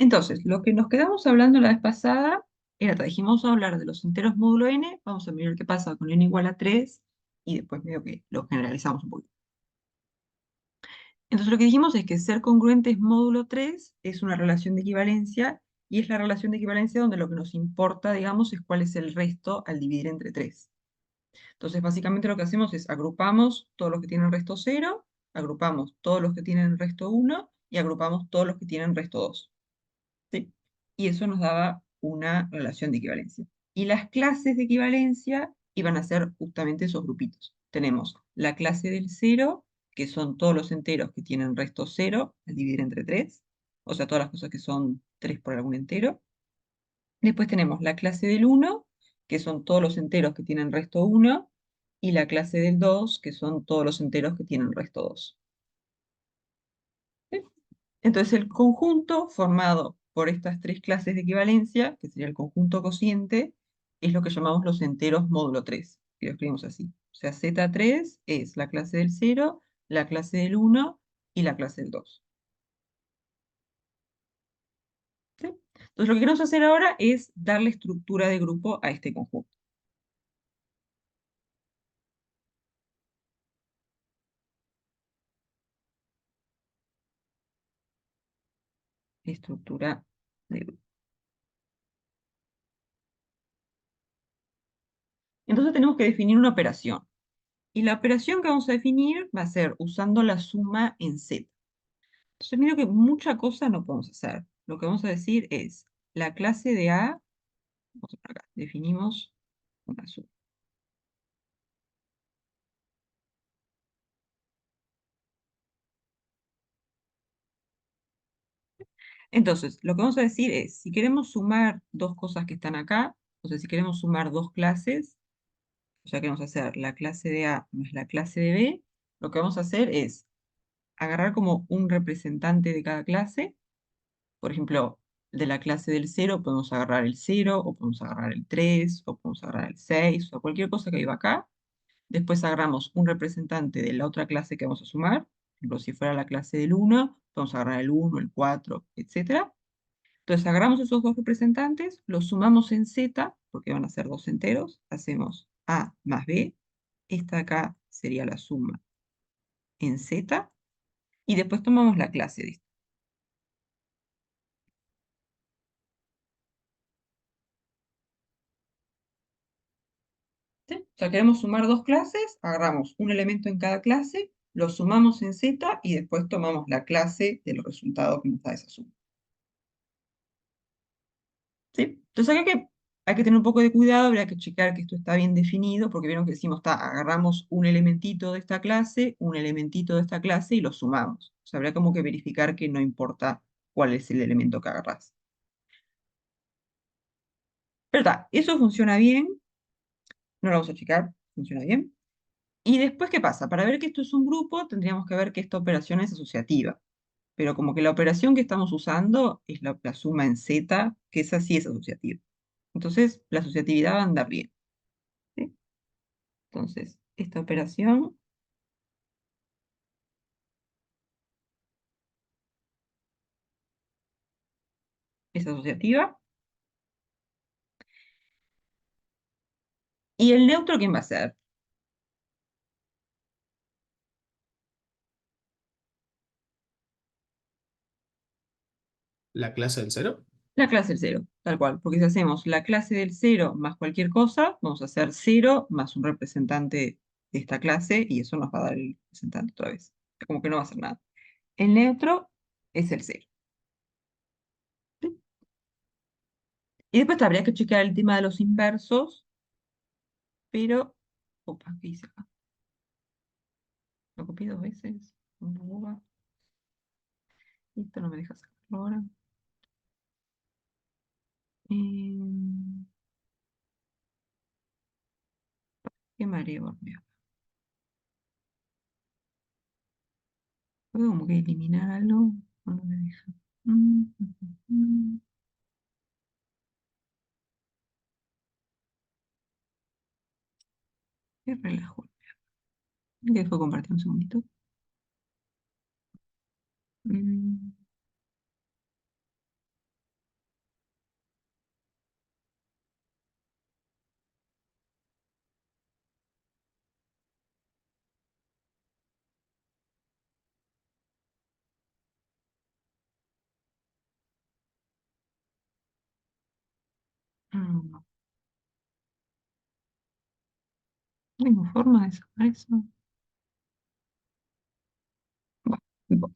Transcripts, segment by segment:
Entonces, lo que nos quedamos hablando la vez pasada era, dijimos vamos a hablar de los enteros módulo n, vamos a mirar qué pasa con n igual a 3, y después medio que lo generalizamos un poquito. Entonces lo que dijimos es que ser congruentes módulo 3 es una relación de equivalencia, y es la relación de equivalencia donde lo que nos importa, digamos, es cuál es el resto al dividir entre 3. Entonces, básicamente lo que hacemos es agrupamos todos los que tienen resto 0, agrupamos todos los que tienen resto 1, y agrupamos todos los que tienen resto 2. ¿Sí? Y eso nos daba una relación de equivalencia. Y las clases de equivalencia iban a ser justamente esos grupitos. Tenemos la clase del 0, que son todos los enteros que tienen resto 0 al dividir entre 3, o sea, todas las cosas que son 3 por algún entero. Después tenemos la clase del 1, que son todos los enteros que tienen resto 1, y la clase del 2, que son todos los enteros que tienen resto 2. ¿Sí? Entonces el conjunto formado por estas tres clases de equivalencia, que sería el conjunto cociente, es lo que llamamos los enteros módulo 3, que lo escribimos así. O sea, Z3 es la clase del 0, la clase del 1 y la clase del 2. ¿Sí? Entonces lo que queremos hacer ahora es darle estructura de grupo a este conjunto. Estructura de grupo. Entonces tenemos que definir una operación. Y la operación que vamos a definir va a ser usando la suma en Z. Entonces, miro que mucha cosa no podemos hacer. Lo que vamos a decir es, la clase de A, vamos a poner acá, definimos una suma. Entonces, lo que vamos a decir es, si queremos sumar dos cosas que están acá, o sea, si queremos sumar dos clases, o sea, queremos hacer la clase de A más la clase de B, lo que vamos a hacer es agarrar como un representante de cada clase. Por ejemplo, de la clase del 0 podemos agarrar el 0, o podemos agarrar el 3, o podemos agarrar el 6, o cualquier cosa que viva acá. Después agarramos un representante de la otra clase que vamos a sumar. Por ejemplo, si fuera la clase del 1, podemos agarrar el 1, el 4, etc. Entonces agarramos esos dos representantes, los sumamos en Z, porque van a ser dos enteros. Hacemos A más B. Esta acá sería la suma en Z. Y después tomamos la clase de esta. ¿Sí? O sea, queremos sumar dos clases, agarramos un elemento en cada clase, lo sumamos en Z y después tomamos la clase del resultado que nos da esa suma. ¿Sí? Entonces acá hay que tener un poco de cuidado, habría que checar que esto está bien definido, porque vieron que decimos, agarramos un elementito de esta clase, un elementito de esta clase y lo sumamos. O sea, habría como que verificar que no importa cuál es el elemento que agarrás. Pero está, eso funciona bien, no lo vamos a checar, funciona bien. Y después, ¿qué pasa? Para ver que esto es un grupo, tendríamos que ver que esta operación es asociativa. Pero como que la operación que estamos usando es la suma en Z, que esa sí es asociativa. Entonces, la asociatividad va a andar bien. ¿Sí? Entonces, esta operación es asociativa. ¿Y el neutro quién va a ser? La clase del cero. La clase del cero, tal cual. Porque si hacemos la clase del cero más cualquier cosa, vamos a hacer cero más un representante de esta clase, y eso nos va a dar el representante otra vez. Como que no va a hacer nada. El neutro es el cero. ¿Sí? Y después habría que checar el tema de los inversos, pero... Opa, ¿qué hice acá? Lo copié dos veces. Una boba. Y esto no me deja sacarlo ahora. Em, Qué mareo, mira. Puedo como que eliminar algo. No, no me deja. Mm, mm, mm. Qué relajo. ¿Qué fue compartir un segundito? Mm, Mm, No tengo forma de sacar eso. Bueno,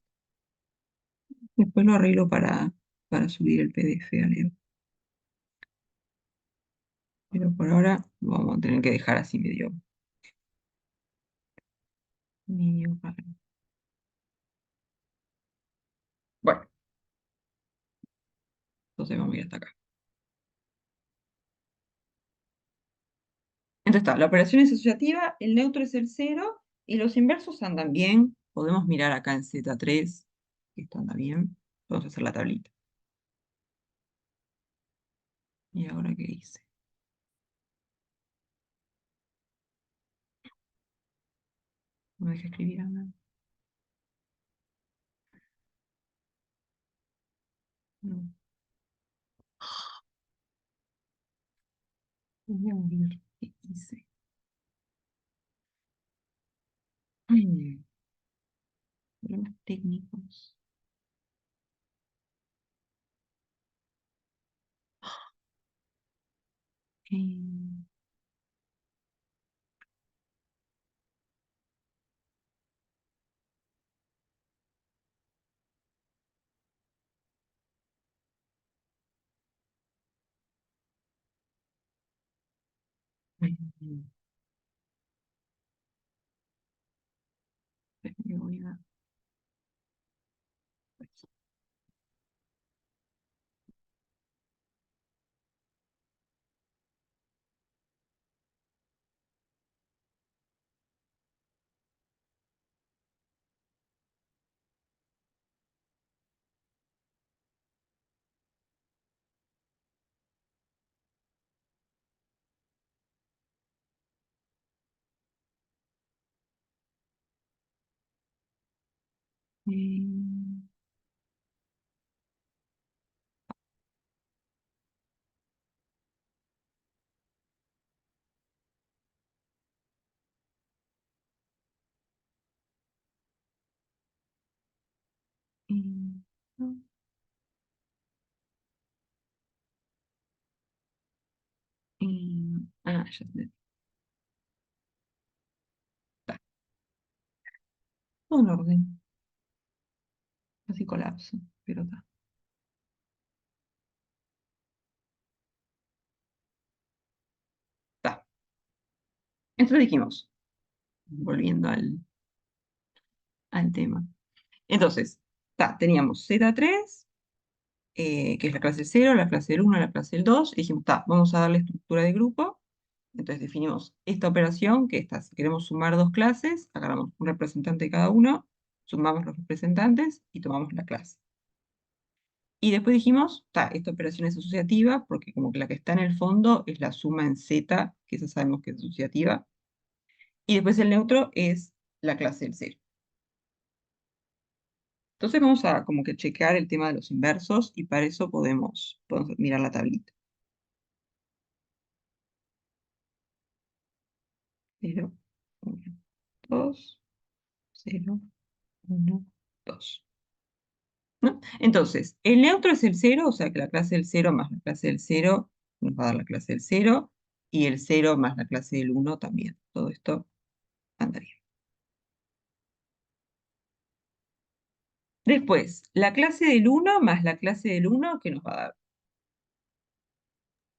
después lo arreglo para subir el PDF a Leo. Pero por ahora lo vamos a tener que dejar así medio raro. Bueno, entonces vamos a ir hasta acá. Entonces está, la operación es asociativa, el neutro es el cero y los inversos andan bien. Podemos mirar acá en Z3, que esto anda bien. Vamos a hacer la tablita. ¿Y ahora qué hice? No deja escribir nada. No, me voy a morir. ¿Qué hice? Problemas técnicos. Eh, eh, me voy a- eh, no, ya sé. Está, todo en orden. Casi colapso, pero está. Está. Entonces dijimos, volviendo al tema. Entonces, teníamos Z3, que es la clase 0, la clase del 1, la clase del 2, y dijimos, vamos a darle estructura de grupo. Entonces definimos esta operación, que está, si queremos sumar dos clases, agarramos un representante de cada uno, sumamos los representantes y tomamos la clase. Y después dijimos, esta operación es asociativa, porque como que la que está en el fondo es la suma en Z, que esa sabemos que es asociativa, y después el neutro es la clase del 0. Entonces vamos a como que chequear el tema de los inversos, y para eso podemos mirar la tablita. 0, 1, 2, 0, 1, 2. ¿No? Entonces, el neutro es el 0, o sea que la clase del 0 más la clase del 0 nos va a dar la clase del 0, y el 0 más la clase del 1 también. Todo esto anda bien. Después, la clase del 1 más la clase del 1, que nos va a dar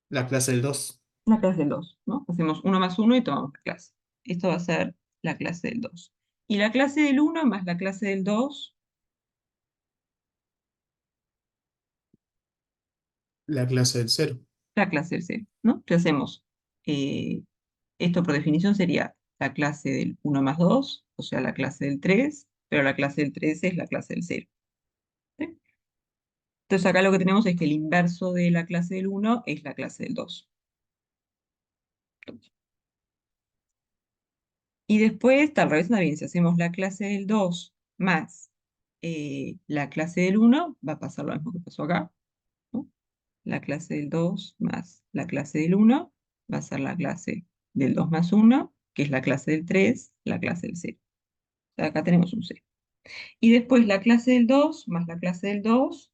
La clase del 2. la clase del 2, ¿no? Hacemos 1 más 1 y tomamos la clase. Esto va a ser la clase del 2. Y la clase del 1 más la clase del 2, La clase del 0. la clase del 0, ¿no? Entonces hacemos, eh, esto por definición sería la clase del 1 más 2, o sea, la clase del 3, pero la clase del 3 es la clase del 0. ¿Sí? Entonces acá lo que tenemos es que el inverso de la clase del 1 es la clase del 2. Y después, tal vez anda bien, si hacemos la clase del 2 más la clase del 1, va a pasar lo mismo que pasó acá, ¿no? La clase del 2 más la clase del 1 va a ser la clase del 2 más 1, que es la clase del 3, la clase del 0. O sea, acá tenemos un 0. Y después la clase del 2 más la clase del 2,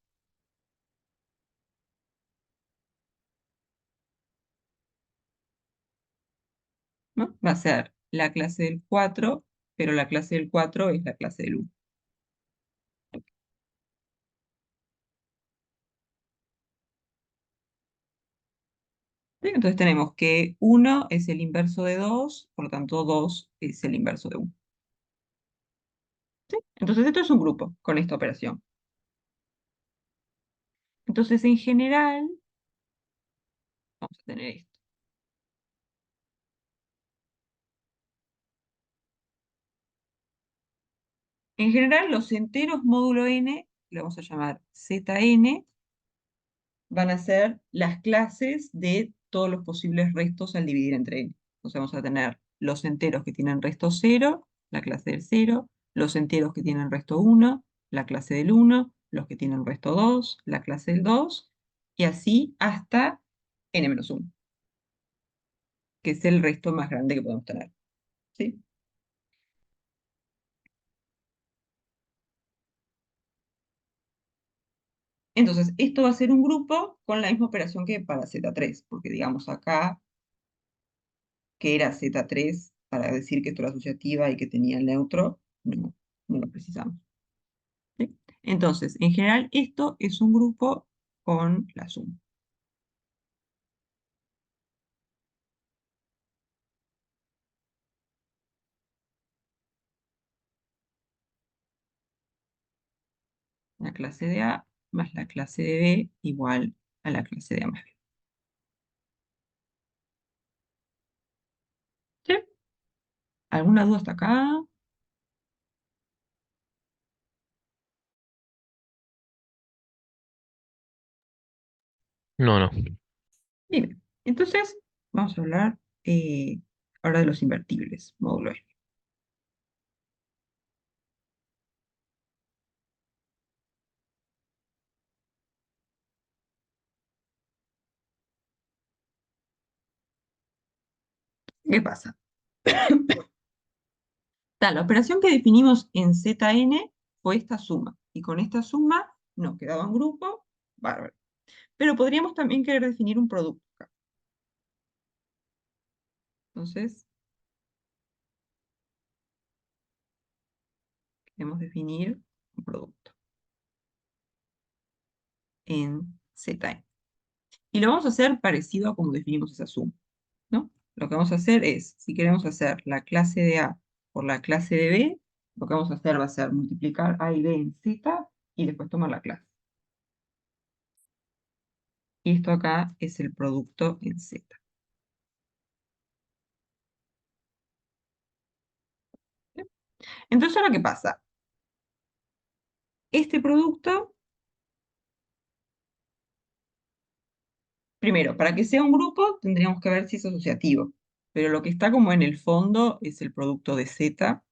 ¿no? Va a ser la clase del 4, pero la clase del 4 es la clase del 1. ¿Sí? Entonces tenemos que 1 es el inverso de 2, por lo tanto 2 es el inverso de 1. ¿Sí? Entonces esto es un grupo con esta operación. Entonces en general, vamos a tener esto. En general los enteros módulo n, le vamos a llamar Zn, van a ser las clases de todos los posibles restos al dividir entre n. Entonces vamos a tener los enteros que tienen resto 0, la clase del 0, los enteros que tienen resto 1, la clase del 1, los que tienen resto 2, la clase del 2, y así hasta n-1, que es el resto más grande que podemos tener. ¿Sí? Entonces, esto va a ser un grupo con la misma operación que para Z3, porque digamos acá que era Z3 para decir que esto era asociativa y que tenía el neutro, no lo precisamos. ¿Sí? Entonces, en general, esto es un grupo con la suma. La clase de A más la clase de B igual a la clase de A más B. ¿Sí? ¿Alguna duda hasta acá? No, no. Bien. Entonces, vamos a hablar ahora de los invertibles, módulo E. ¿Qué pasa? La operación que definimos en Zn fue esta suma. Y con esta suma nos quedaba un grupo, bárbaro. Pero podríamos también querer definir un producto acá. Entonces, queremos definir un producto en Zn. Y lo vamos a hacer parecido a como definimos esa suma, ¿no? Lo que vamos a hacer es, si queremos hacer la clase de A por la clase de B, lo que vamos a hacer va a ser multiplicar A y B en Z y después tomar la clase. Y esto acá es el producto en Z. ¿Sí? Entonces, ahora, ¿qué pasa? Este producto, primero, para que sea un grupo, tendríamos que ver si es asociativo. Pero lo que está como en el fondo es el producto de Z,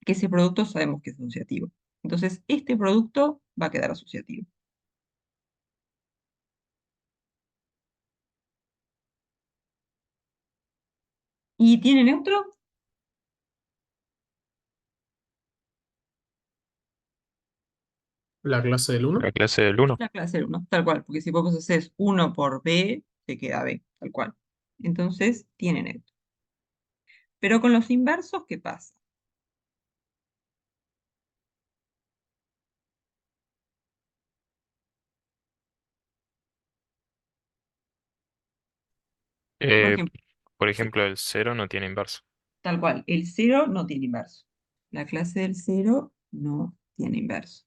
que ese producto sabemos que es asociativo. Entonces, este producto va a quedar asociativo. ¿Y tiene neutro? La clase del 1. La clase del uno. La clase del 1, tal cual, porque si vos haces 1 por B, te queda B, tal cual. Entonces, tiene neutro. Pero con los inversos, ¿qué pasa? Por Eh, ejemplo, por sí, ejemplo, el cero no tiene inverso. tal cual, el 0 no tiene inverso. La clase del 0 no tiene inverso.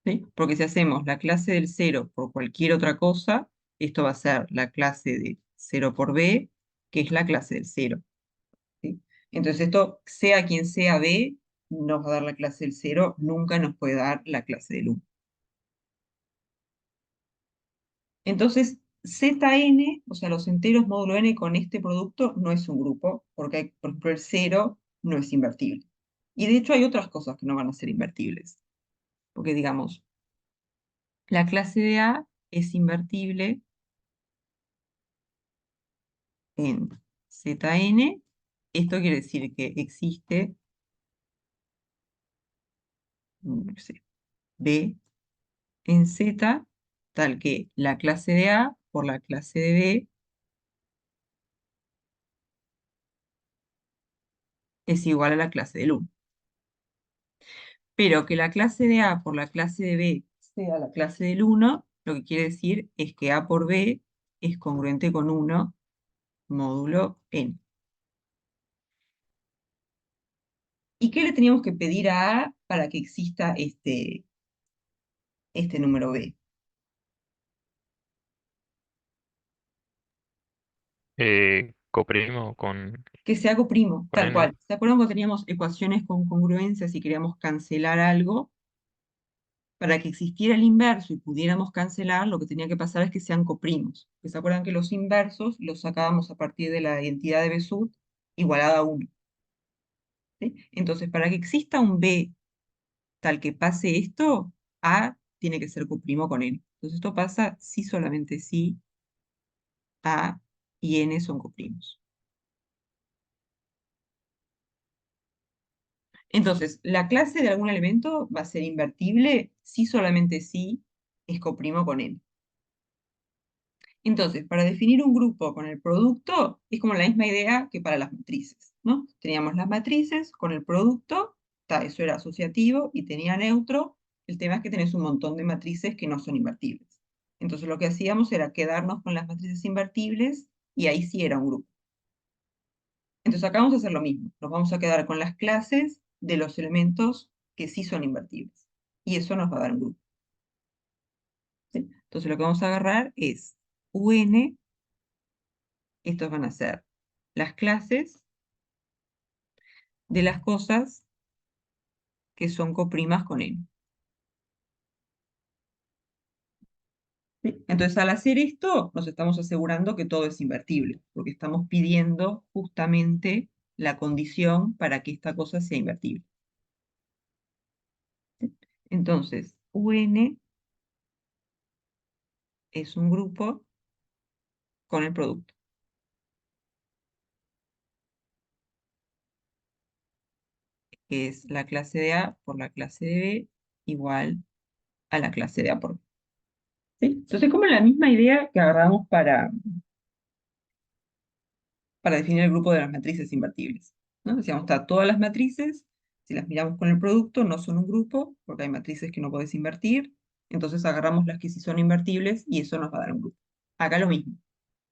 ¿Sí? Porque si hacemos la clase del 0 por cualquier otra cosa, esto va a ser la clase de 0 por B, que es la clase del 0. ¿Sí? Entonces esto, sea quien sea B, nos va a dar la clase del 0, nunca nos puede dar la clase del 1. Entonces, Zn, o sea, los enteros módulo n con este producto no es un grupo, porque por ejemplo, el 0 no es invertible. Y de hecho hay otras cosas que no van a ser invertibles. Porque digamos, la clase de A es invertible en Zn. Esto quiere decir que existe, no sé, B en Z, tal que la clase de A por la clase de B es igual a la clase del 1. Pero que la clase de A por la clase de B sea la clase del 1, lo que quiere decir es que A por B es congruente con 1 módulo n. ¿Y qué le teníamos que pedir a A para que exista este número B? Coprimo con, Que sea coprimo, con tal n. cual. ¿Se acuerdan cuando teníamos ecuaciones con congruencias y queríamos cancelar algo? Para que existiera el inverso y pudiéramos cancelar, lo que tenía que pasar es que sean coprimos. ¿Se acuerdan que los inversos los sacábamos a partir de la identidad de Besut igualada a 1? ¿Sí? Entonces, para que exista un B tal que pase esto, A tiene que ser coprimo con N. Entonces, esto pasa si solamente si A y N son coprimos. Entonces, la clase de algún elemento va a ser invertible si solamente si es coprimo con N. Entonces, para definir un grupo con el producto, es como la misma idea que para las matrices, ¿no? Teníamos las matrices con el producto, eso era asociativo y tenía neutro. El tema es que tenés un montón de matrices que no son invertibles. Entonces, lo que hacíamos era quedarnos con las matrices invertibles y ahí sí era un grupo. Entonces, acá vamos a hacer lo mismo. Nos vamos a quedar con las clases de los elementos que sí son invertibles. Y eso nos va a dar un grupo. ¿Sí? Entonces, lo que vamos a agarrar es UN. Estos van a ser las clases de las cosas que son coprimas con n. ¿Sí? Entonces, al hacer esto, nos estamos asegurando que todo es invertible, porque estamos pidiendo justamente la condición para que esta cosa sea invertible. ¿Sí? Entonces, UN es un grupo con el producto, que es la clase de A por la clase de B igual a la clase de A por B. ¿Sí? Entonces, como la misma idea que agarramos para definir el grupo de las matrices invertibles, ¿no? Decíamos, está todas las matrices, si las miramos con el producto, no son un grupo, porque hay matrices que no podés invertir, entonces agarramos las que sí son invertibles y eso nos va a dar un grupo. Acá lo mismo.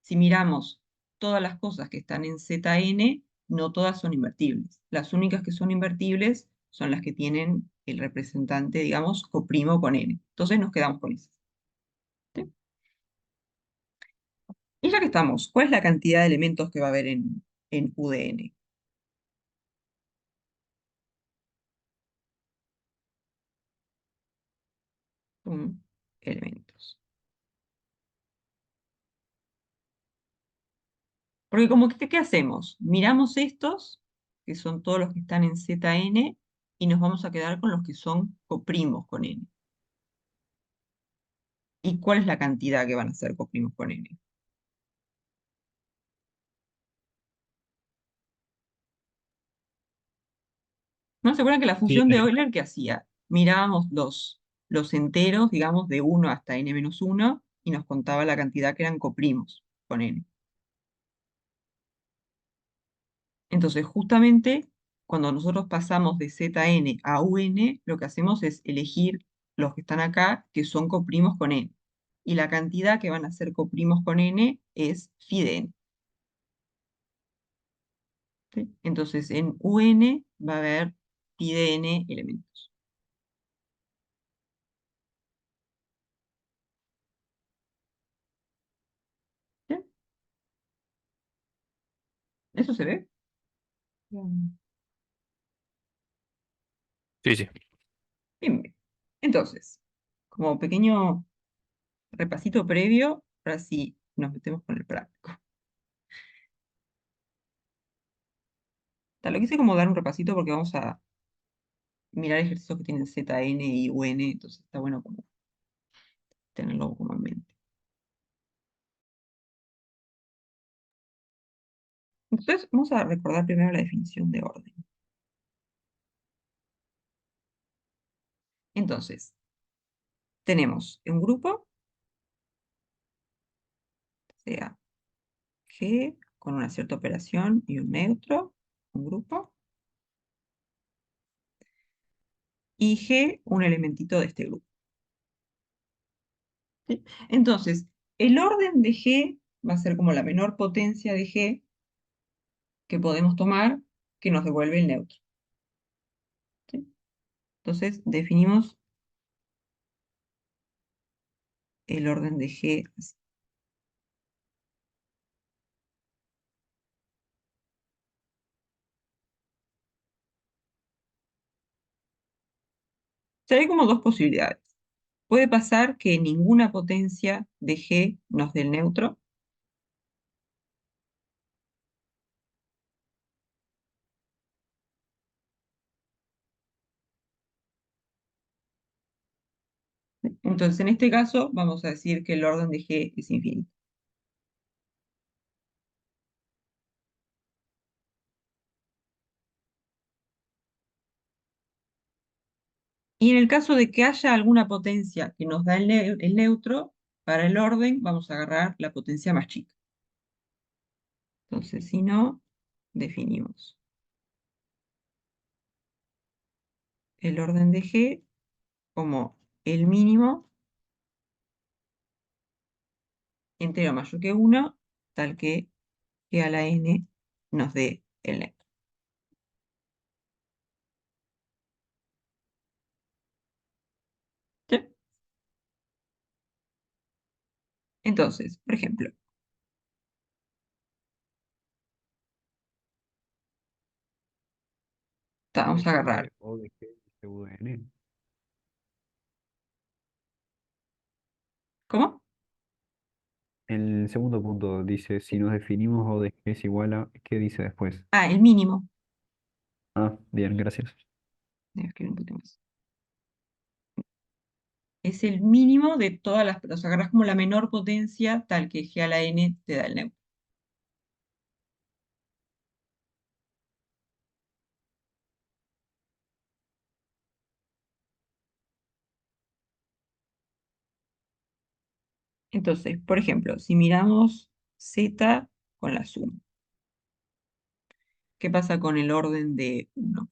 Si miramos todas las cosas que están en Zn, no todas son invertibles. Las únicas que son invertibles son las que tienen el representante, digamos, coprimo con n. Entonces nos quedamos con esas. ¿Sí? Y ya que estamos, ¿cuál es la cantidad de elementos que va a haber en UDN? Son elementos. Porque como que, ¿qué hacemos? Miramos estos, que son todos los que están en Zn, y nos vamos a quedar con los que son coprimos con n. ¿Y cuál es la cantidad que van a ser coprimos con n? ¿No se acuerdan que la Sí, función de Euler qué hacía? Mirábamos los enteros, digamos, de 1 hasta n-1, y nos contaba la cantidad que eran coprimos con n. Entonces, justamente, cuando nosotros pasamos de Zn a Un, lo que hacemos es elegir los que están acá, que son coprimos con n. Y la cantidad que van a ser coprimos con n es phi de n. ¿Sí? Entonces, en Un va a haber phi de n elementos. ¿Sí? ¿Eso se ve? Bien. Sí, sí. Bien, bien. Entonces, como pequeño repasito previo, ahora sí nos metemos con el práctico. Lo quise como dar un repasito porque vamos a mirar ejercicios que tienen Zn y Un, entonces está bueno como tenerlo como en mente. Entonces, vamos a recordar primero la definición de orden. Entonces, tenemos un grupo, sea G, con una cierta operación y un neutro, un grupo. y G un elementito de este grupo. ¿Sí? Entonces, el orden de G va a ser como la menor potencia de G que podemos tomar que nos devuelve el neutro. ¿Sí? Entonces, definimos el orden de G así. O sea, hay como dos posibilidades. Puede pasar que ninguna potencia de G nos dé el neutro. Entonces, en este caso, vamos a decir que el orden de G es infinito. Y en el caso de que haya alguna potencia que nos da el neutro, para el orden vamos a agarrar la potencia más chica. Entonces, si no, definimos el orden de G como el mínimo entero mayor que 1, tal que G a la n nos dé el neutro. ¿Sí? Entonces, por ejemplo, vamos a agarrar. O de G dice U de N. ¿Cómo? En el segundo punto dice, si nos definimos O de G es igual a, ¿qué dice después? Ah, el mínimo. Ah, bien, gracias. Voy a escribir un poquito más. Es el mínimo de todas las, o sea, agarras como la menor potencia tal que G a la n te da el neutro. Entonces, por ejemplo, si miramos z con la suma, ¿qué pasa con el orden de 1?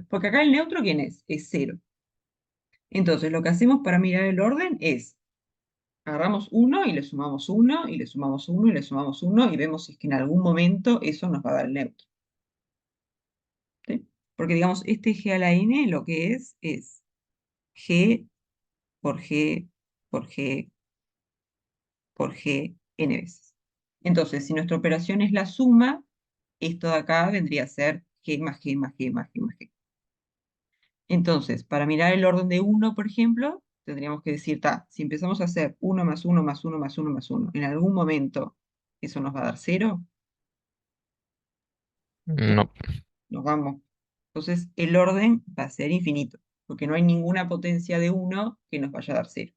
Porque acá el neutro, ¿quién es? Es 0. Entonces, lo que hacemos para mirar el orden es, agarramos 1 y le sumamos 1, y le sumamos 1, y le sumamos 1, y vemos si es que en algún momento eso nos va a dar el neutro. ¿Sí? Porque, digamos, este G a la n lo que es G por G por G por G n veces. Entonces, si nuestra operación es la suma, esto de acá vendría a ser G más G más G más G más G. Entonces, para mirar el orden de 1, por ejemplo, tendríamos que decir, si empezamos a hacer 1 más 1 más 1 más 1 más 1, en algún momento eso nos va a dar 0, No. nos vamos. Entonces, el orden va a ser infinito, porque no hay ninguna potencia de 1 que nos vaya a dar 0.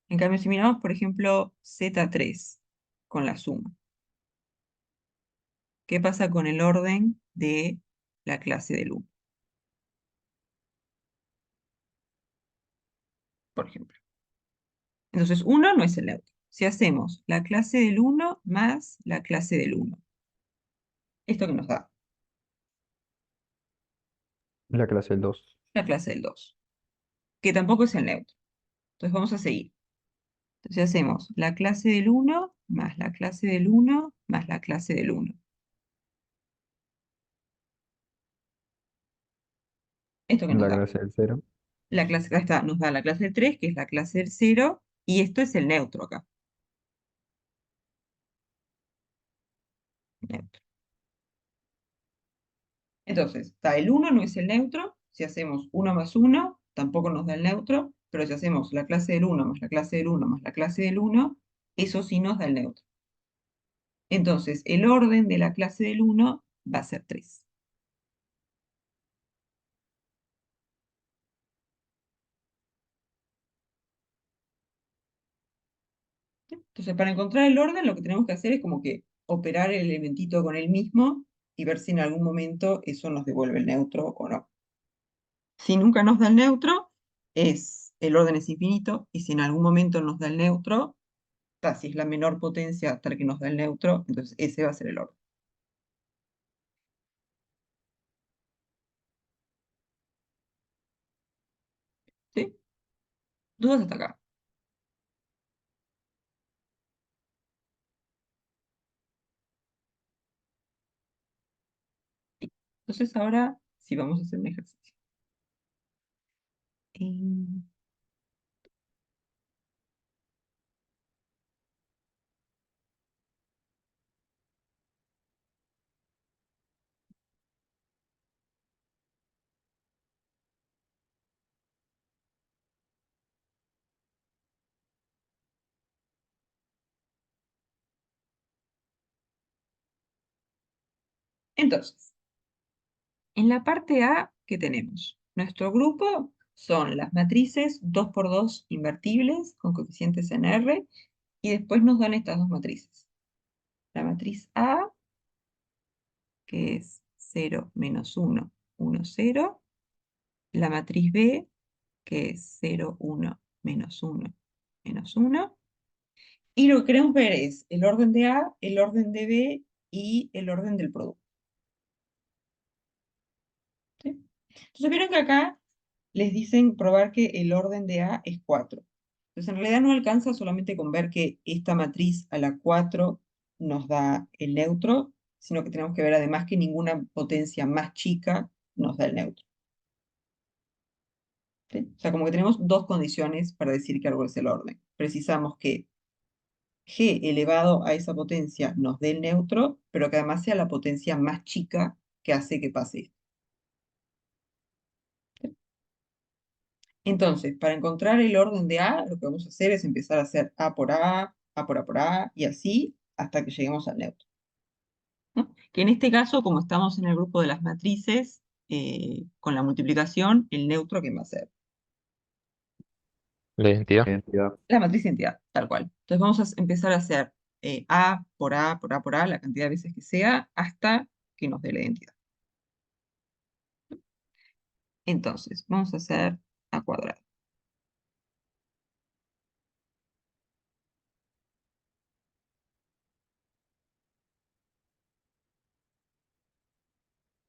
En cambio, si miramos, por ejemplo, Z3 con la suma, ¿qué pasa con el orden de la clase del 1? Por ejemplo. Entonces, 1 no es el neutro. Si hacemos la clase del 1 más la clase del 1, ¿esto qué nos da? La clase del 2. La clase del 2, que tampoco es el neutro. Entonces, vamos a seguir. Entonces, hacemos la clase del 1 más la clase del 1 más la clase del 1. ¿Esto qué nos La da? clase del 0. La clase, acá está, nos da la clase del 3, que es la clase del 0, y esto es el neutro acá. Neutro. Entonces, el 1 no es el neutro. Si hacemos 1 más 1, tampoco nos da el neutro. Pero si hacemos la clase del 1 más la clase del 1 más la clase del 1, eso sí nos da el neutro. Entonces, el orden de la clase del 1 va a ser 3. Entonces, para encontrar el orden, lo que tenemos que hacer es como que operar el elementito con el mismo y ver si en algún momento eso nos devuelve el neutro o no. Si nunca nos da el neutro, es el orden es infinito, y si en algún momento nos da el neutro, si es la menor potencia hasta la que nos da el neutro, entonces ese va a ser el orden. ¿Sí? ¿Dudas hasta acá? Sí. Entonces ahora sí vamos a hacer un ejercicio. Eh, Entonces, en la parte A, ¿qué tenemos? Nuestro grupo son las matrices 2 por 2 invertibles con coeficientes en R, y después nos dan estas dos matrices. La matriz A, que es 0, menos 1, 1, 0. La matriz B, que es 0, 1, menos 1, menos 1. Y lo que queremos ver es el orden de A, el orden de B y el orden del producto. ¿Sí? Entonces vieron que acá les dicen probar que el orden de A es 4. Entonces en realidad no alcanza solamente con ver que esta matriz a la 4 nos da el neutro, sino que tenemos que ver además que ninguna potencia más chica nos da el neutro. ¿Sí? O sea, como que tenemos dos condiciones para decir que algo es el orden. Precisamos que g elevado a esa potencia nos dé el neutro, pero que además sea la potencia más chica que hace que pase esto. Entonces, para encontrar el orden de A, lo que vamos a hacer es empezar a hacer A por A, A por A por A, y así hasta que lleguemos al neutro. ¿No? Que en este caso, como estamos en el grupo de las matrices, con la multiplicación, el neutro, ¿qué va a ser? La identidad. Identidad. La matriz de identidad, tal cual. Entonces vamos a empezar a hacer A por A por A por A, la cantidad de veces que sea, hasta que nos dé la identidad. Entonces, vamos a hacer A cuadrado.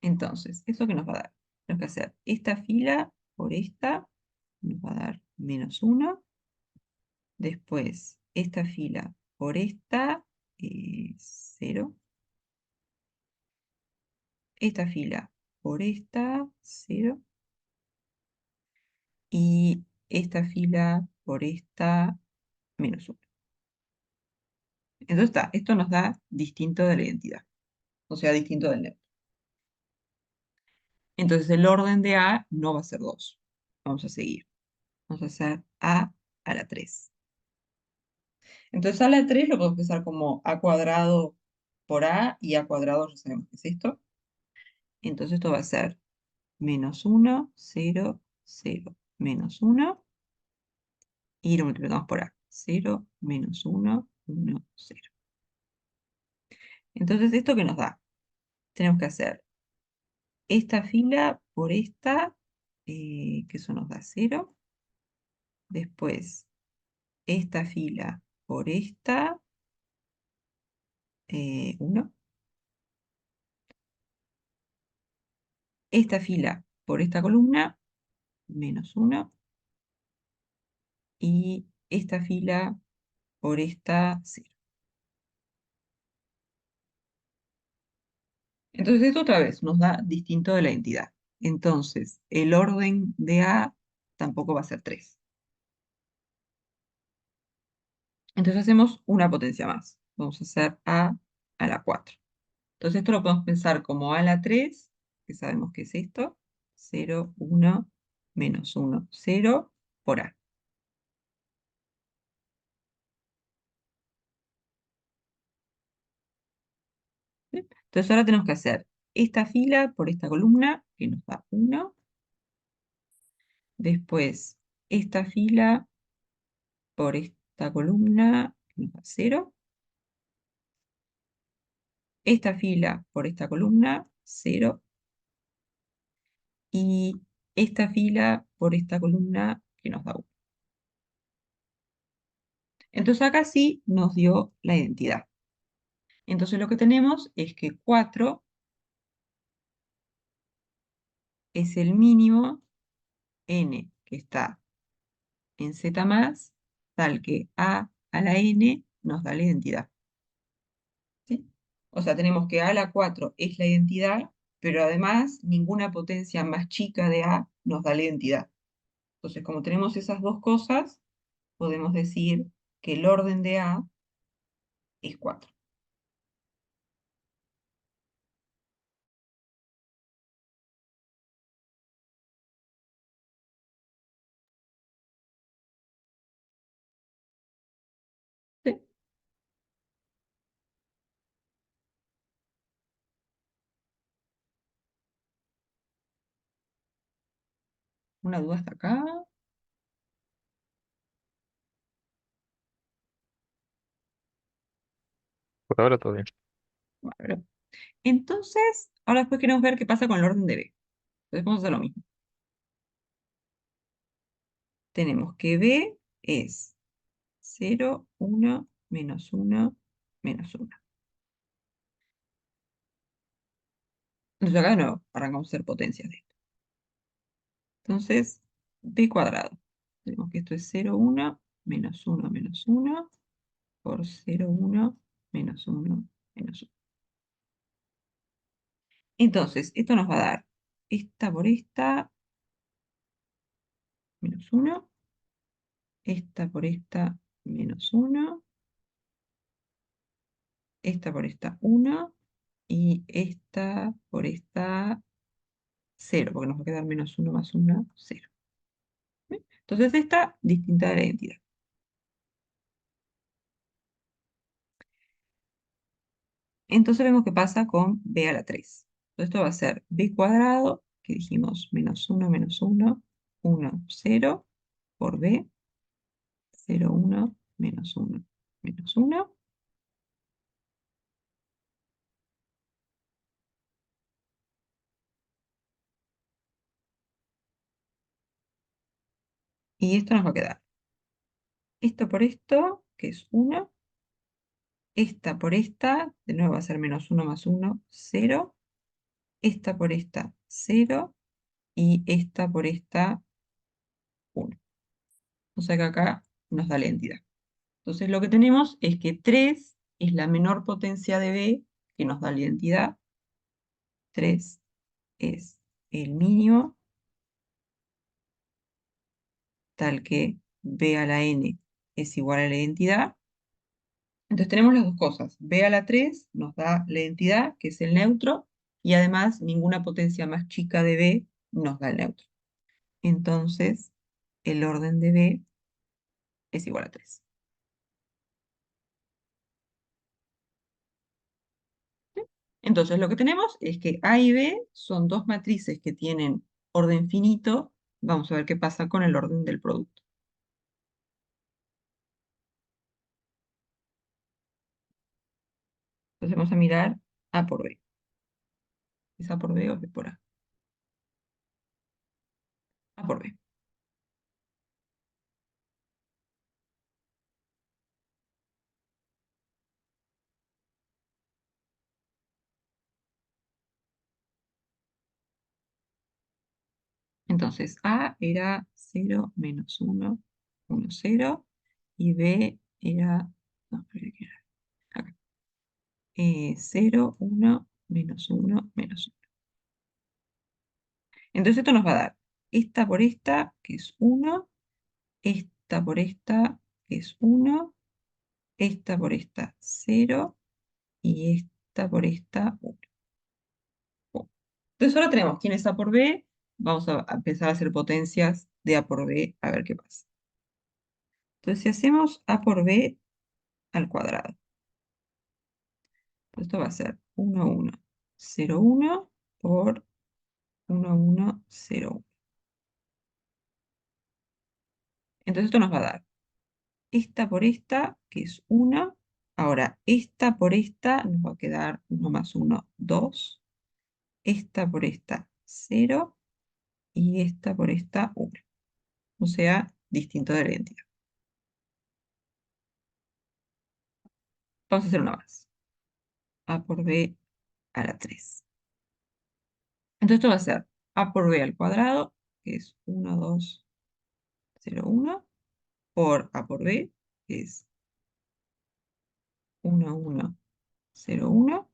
Entonces, ¿eso qué nos va a dar? Tenemos que hacer esta fila por esta, nos va a dar menos 1. Después, esta fila por esta, 0. Esta fila por esta, 0. Y esta fila por esta, menos 1. Entonces está, esto nos da distinto de la identidad, o sea, distinto del neutro. Entonces el orden de A no va a ser 2. Vamos a seguir. Vamos a hacer A la 3. Entonces a la 3 lo podemos pensar como A cuadrado por A, y A cuadrado ya sabemos qué es esto. Entonces esto va a ser menos 1, 0, 0, menos 1, y lo multiplicamos por A. 0, menos 1, 1, 0. Entonces, ¿esto qué nos da? Tenemos que hacer esta fila por esta, que eso nos da 0. Después, esta fila por esta, 1. Esta fila por esta columna, menos 1. Y esta fila por esta, 0. Entonces, esto otra vez nos da distinto de la entidad. Entonces, el orden de A tampoco va a ser 3. Entonces hacemos una potencia más. Vamos a hacer A la 4. Entonces esto lo podemos pensar como A la 3, que sabemos que es esto, 0, 1, menos 1, 0 por A. ¿Sí? Entonces ahora tenemos que hacer esta fila por esta columna, que nos da 1. Después esta fila por esta columna, que nos da 0. Esta fila por esta columna, 0. Y esta fila por esta columna, que nos da 1. Entonces acá sí nos dio la identidad. Entonces lo que tenemos es que 4 es el mínimo n que está en Z más, tal que a la n nos da la identidad. ¿Sí? O sea, tenemos que a a la 4 es la identidad, pero además ninguna potencia más chica de a nos da la identidad. Entonces, como tenemos esas dos cosas, podemos decir que el orden de a es 4. ¿Sí? ¿Una duda hasta acá? Por ahora todo bien. Bueno, entonces, ahora después queremos ver qué pasa con el orden de b. Entonces vamos a hacer lo mismo. Tenemos que b es 0, 1, menos 1, menos 1. Entonces acá de nuevo, arrancamos a hacer potencias de esto. Entonces, b cuadrado. Tenemos que esto es 0, 1, menos 1, menos 1, por 0, 1, menos 1, menos 1. Entonces, esto nos va a dar esta por esta, menos 1, esta por esta, menos 1, esta por esta, 1, y esta por esta, 0, porque nos va a quedar menos 1 más 1, 0. ¿Bien? Entonces, esta distinta de la identidad. Entonces vemos qué pasa con b a la 3. Entonces esto va a ser b cuadrado, que dijimos menos 1, menos 1, 1, 0, por b, 0, 1, menos 1, menos 1. Y esto nos va a quedar esto por esto, que es 1. Esta por esta, de nuevo va a ser menos 1 más 1, 0. Esta por esta, 0. Y esta por esta, 1. O sea que acá nos da la identidad. Entonces lo que tenemos es que 3 es la menor potencia de b que nos da la identidad. 3 es el mínimo, tal que b a la n es igual a la identidad. Entonces tenemos las dos cosas. B a la 3 nos da la identidad, que es el neutro, y además ninguna potencia más chica de b nos da el neutro. Entonces, el orden de b es igual a 3. ¿Sí? Entonces, lo que tenemos es que A y B son dos matrices que tienen orden finito. Vamos a ver qué pasa con el orden del producto. Entonces vamos a mirar A por B. ¿Es A por B o es B por A? A por B. Entonces, A era 0, menos 1, 1, 0. Y B era, no, espera, ¿qué era? Acá. 0, 1, menos 1, menos 1. Entonces esto nos va a dar esta por esta, que es 1. Esta por esta, que es 1. Esta por esta, 0. Y esta por esta, 1. Entonces ahora tenemos quién es A por B. Vamos a empezar a hacer potencias de A por B, a ver qué pasa. Entonces si hacemos A por B al cuadrado, pues esto va a ser 1, 1, 0, 1 por 1, 1, 0, 1. Entonces esto nos va a dar esta por esta, que es 1. Ahora, esta por esta nos va a quedar 1 más 1, 2. Esta por esta, 0. Y esta por esta, 1. O sea, distinto de la identidad. Vamos a hacer una más. A por B a la 3. Entonces esto va a ser A por B al cuadrado, que es 1, 2, 0, 1, por A por B, que es 1, 1, 0, 1.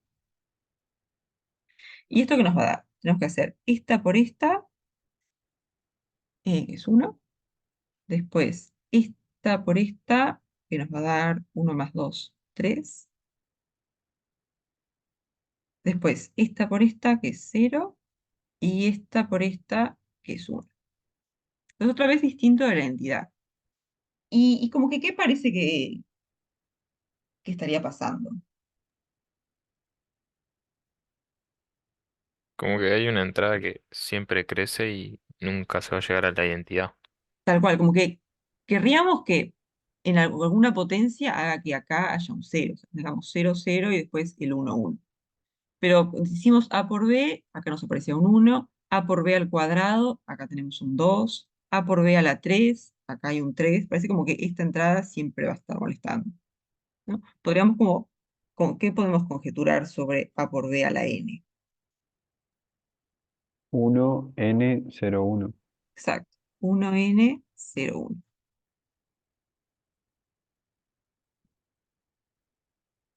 ¿Y esto qué nos va a dar? Tenemos que hacer esta por esta, que es 1. Después esta por esta, que nos va a dar 1 más 2, 3. Después esta por esta, que es 0. Y esta por esta, que es 1. Es otra vez distinto de la entidad. Y como que, ¿qué parece que estaría pasando? Como que hay una entrada que siempre crece y nunca se va a llegar a la identidad. Tal cual, como que querríamos que en alguna potencia haga que acá haya un 0. O sea, digamos 0, 0 y después el 1, 1. Pero si hicimos A por B, acá nos aparecía un 1. A por B al cuadrado, acá tenemos un 2. A por B a la 3, acá hay un 3. Parece como que esta entrada siempre va a estar molestando, ¿no? Podríamos como, ¿qué podemos conjeturar sobre A por B a la N? 1N01. Exacto, 1N01.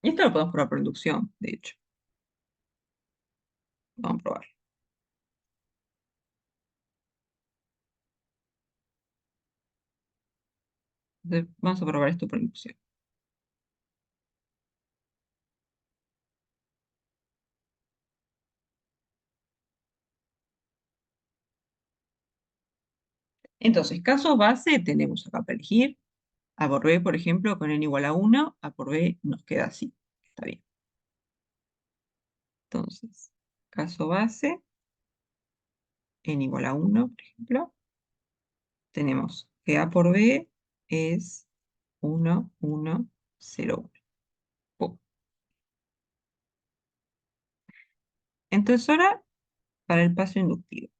Y esto lo podemos probar por inducción, de hecho. Vamos a probar. Entonces, vamos a probar esto por inducción. Entonces, caso base tenemos acá para elegir. A por B, por ejemplo, con n igual a 1, A por B nos queda así. Está bien. Entonces, caso base, n igual a 1, por ejemplo, tenemos que A por B es 1, 1, 0, 1. Pum. Entonces, ahora para el paso inductivo.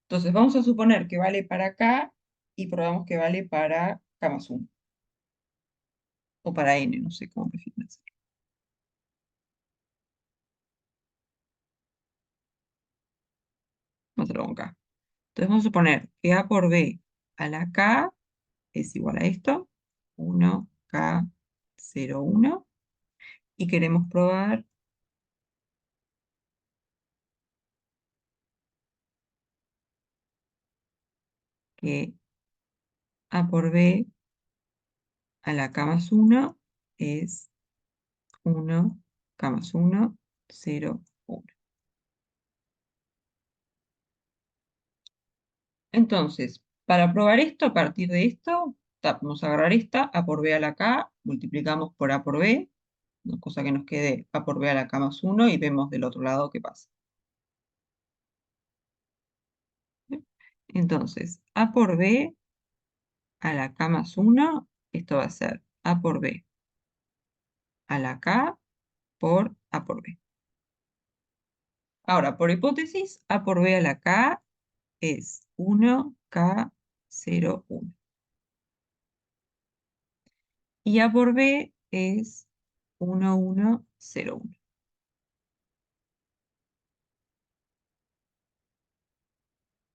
Entonces, vamos a suponer que vale para acá y probamos que vale para K más 1. O para N, no sé cómo prefieren hacer. Vamos a hacerlo con K. Entonces, vamos a suponer que A por B a la K es igual a esto, 1K, 0, 1. Y queremos probar que A por B a la K más 1 es 1K más 1, 0, 1. Entonces, para probar esto, a partir de esto, vamos a agarrar esta, A por B a la K, multiplicamos por A por B, cosa que nos quede A por B a la K más 1 y vemos del otro lado qué pasa. ¿Bien? Entonces, A por B a la K más 1, esto va a ser A por B a la K por A por B. Ahora, por hipótesis, A por B a la K es 1K, 0, 1. Y A por B es 1, 1, 0, 1.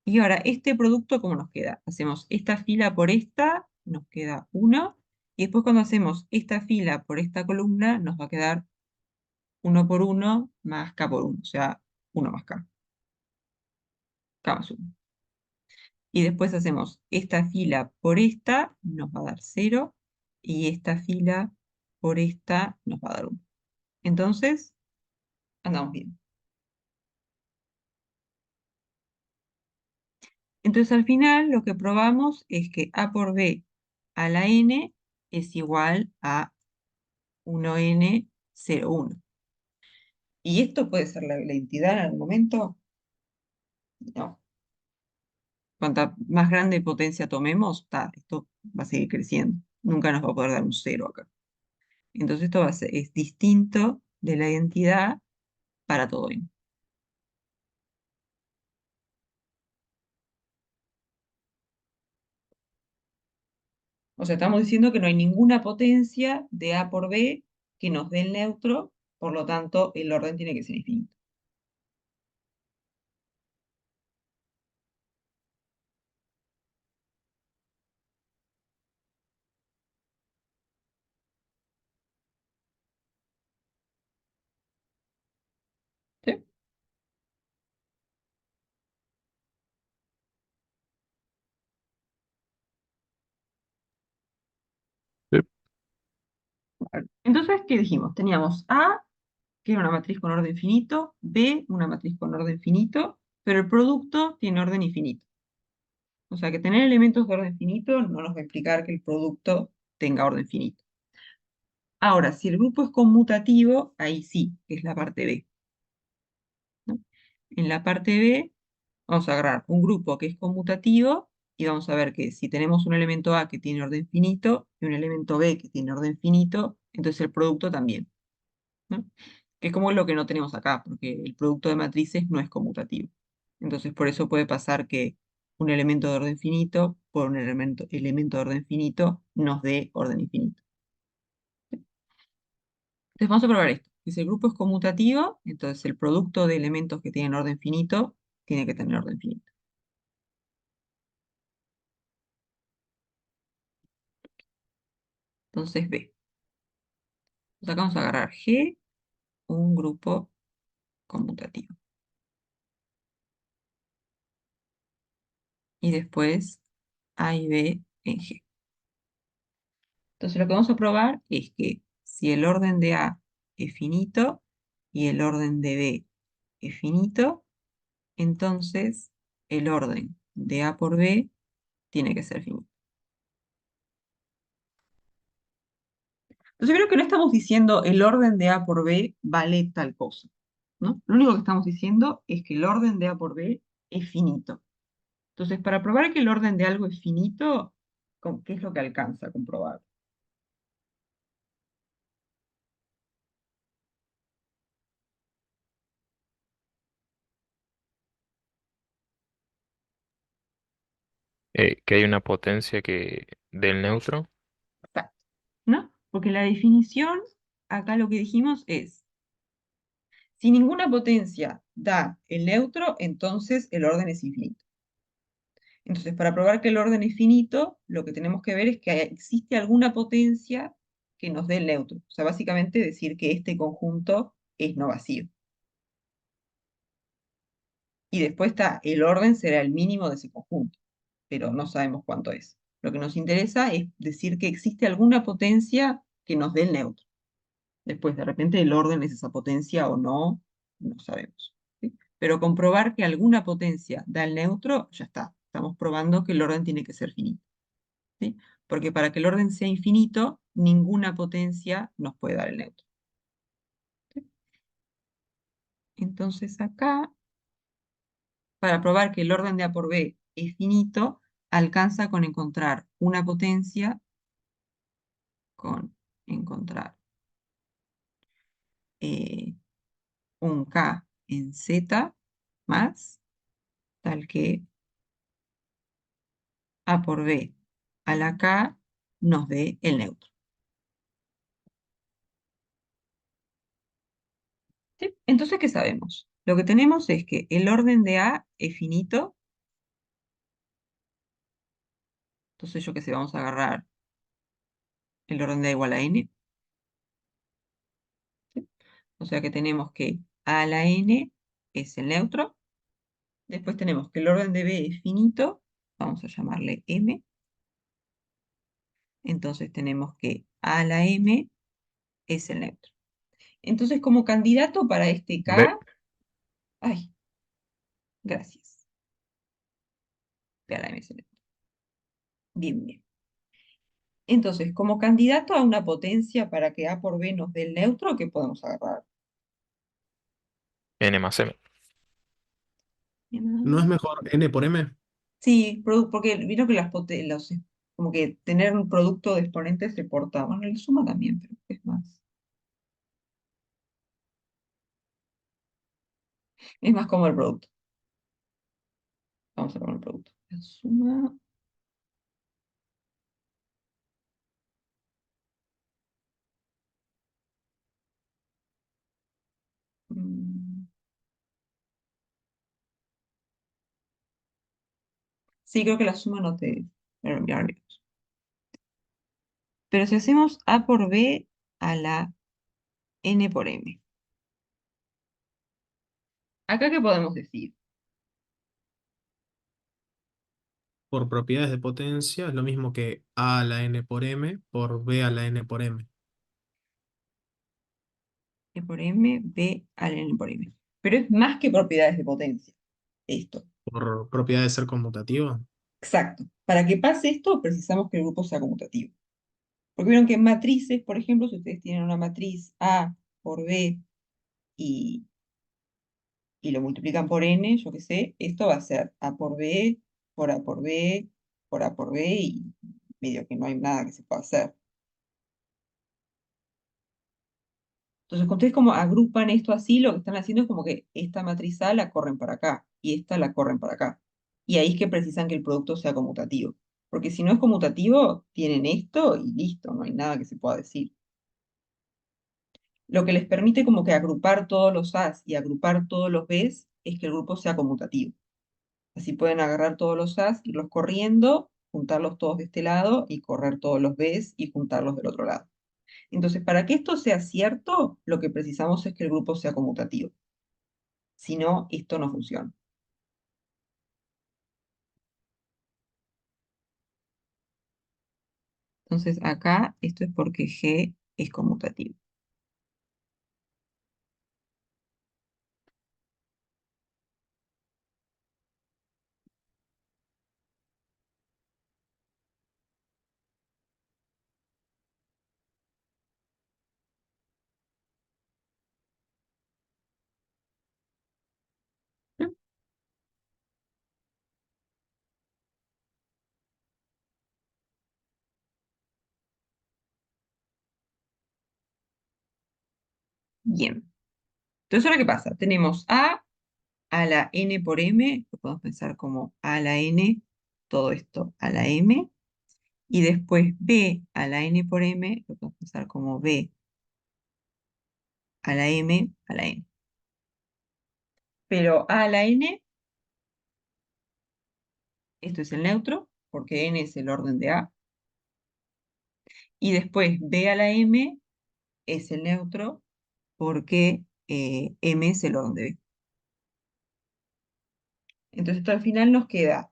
Y ahora, este producto, ¿cómo nos queda? Hacemos esta fila por esta, nos queda 1. Y después cuando hacemos esta fila por esta columna, nos va a quedar 1 por 1 más K por 1. O sea, 1 más K. K más 1. Y después hacemos esta fila por esta, nos va a dar 0. Y esta fila por esta nos va a dar 1. Entonces, andamos bien. Entonces, al final, lo que probamos es que A por B a la N es igual a 1N, 0, 1. ¿Y esto puede ser la entidad en algún momento? No. Cuanta más grande potencia tomemos, esto va a seguir creciendo. Nunca nos va a poder dar un 0 acá. Entonces, esto es distinto de la identidad para todo n. O sea, estamos diciendo que no hay ninguna potencia de A por B que nos dé el neutro, por lo tanto, el orden tiene que ser infinito. ¿Sí? Sí. Entonces, ¿qué dijimos? Teníamos A, que era una matriz con orden finito, B, una matriz con orden finito, pero el producto tiene orden infinito. O sea que tener elementos de orden finito no nos va a explicar que el producto tenga orden finito. Ahora, si el grupo es conmutativo, ahí sí, que es la parte B, ¿no? En la parte B vamos a agarrar un grupo que es conmutativo y vamos a ver que si tenemos un elemento A que tiene orden finito y un elemento B que tiene orden finito, entonces el producto también, ¿no? Que es como lo que no tenemos acá, porque el producto de matrices no es conmutativo. Entonces por eso puede pasar que un elemento de orden finito por un elemento de orden finito nos dé orden infinito. Entonces vamos a probar esto. Si el grupo es conmutativo, entonces el producto de elementos que tienen orden finito tiene que tener orden finito. Entonces B. Entonces acá vamos a agarrar G, un grupo conmutativo. Y después A y B en G. Entonces lo que vamos a probar es que si el orden de A es finito y el orden de B es finito, entonces el orden de A por B tiene que ser finito. Entonces creo que no estamos diciendo el orden de A por B vale tal cosa, ¿no? Lo único que estamos diciendo es que el orden de A por B es finito. Entonces, para probar que el orden de algo es finito, ¿qué es lo que alcanza a comprobar? Que hay una potencia que del neutro. Exacto, ¿no? Porque la definición, acá lo que dijimos es, si ninguna potencia da el neutro, entonces el orden es infinito. Entonces, para probar que el orden es finito, lo que tenemos que ver es que existe alguna potencia que nos dé el neutro. O sea, básicamente decir que este conjunto es no vacío. Y después está, el orden será el mínimo de ese conjunto, pero no sabemos cuánto es. Lo que nos interesa es decir que existe alguna potencia que nos dé el neutro. Después, de repente, el orden es esa potencia o no, no sabemos. ¿Sí? Pero comprobar que alguna potencia da el neutro, ya está. Estamos probando que el orden tiene que ser finito. ¿Sí? Porque para que el orden sea infinito, ninguna potencia nos puede dar el neutro. ¿Sí? Entonces acá, para probar que el orden de A por B es finito, alcanza con encontrar una potencia, con encontrar un K en Z más, tal que A por B a la K nos dé el neutro. ¿Sí? Entonces, ¿qué sabemos? Lo que tenemos es que el orden de A es finito. Entonces, yo qué sé, vamos a agarrar el orden de A igual a n. ¿Sí? O sea que tenemos que A a la n es el neutro. Después tenemos que el orden de B es finito. Vamos a llamarle m. Entonces tenemos que A a la m es el neutro. Entonces, como candidato para este B. K, ay, gracias. B a la m es el neutro. Bien, bien. Entonces, como candidato a una potencia para que A por B nos dé el neutro, ¿qué podemos agarrar? N más M. ¿No es mejor n por m? Sí, porque vino que como que tener un producto de exponentes se porta, bueno, la suma también, pero es más como el producto. Vamos a poner el producto. La suma Sí, creo que la suma no te... Pero, ya veremos. Pero si hacemos A por B a la N por M. ¿Acá qué podemos decir? Por propiedades de potencia es lo mismo que A a la N por M por B a la N por M. E por M, B a la N por M. Pero es más que propiedades de potencia, esto. Por propiedad de ser conmutativo. Exacto. Para que pase esto, precisamos que el grupo sea conmutativo. Porque vieron que en matrices, por ejemplo, si ustedes tienen una matriz A por B y, y lo multiplican por N, yo qué sé, esto va a ser A por B, por A por B, por A por B, y medio que no hay nada que se pueda hacer. Entonces, cuando ustedes como agrupan esto así, lo que están haciendo es como que esta matriz A la corren para acá y esta la corren para acá. Y ahí es que precisan que el producto sea conmutativo. Porque si no es conmutativo, tienen esto y listo, no hay nada que se pueda decir. Lo que les permite como que agrupar todos los A's y agrupar todos los B's es que el grupo sea conmutativo. Así pueden agarrar todos los A's, irlos corriendo, juntarlos todos de este lado y correr todos los B's y juntarlos del otro lado. Entonces, para que esto sea cierto, lo que precisamos es que el grupo sea conmutativo. Si no, esto no funciona. Entonces, acá esto es porque G es conmutativo. ¿Sí? Bien. Entonces, ahora, ¿qué pasa? Tenemos a la n por m, lo podemos pensar como a a la n, todo esto a la m, y después b a la n por m, lo podemos pensar como b a la m a la n. Pero a la n, esto es el neutro, porque n es el orden de a, y después b a la m es el neutro, porque m es el orden de b. Entonces, esto al final nos queda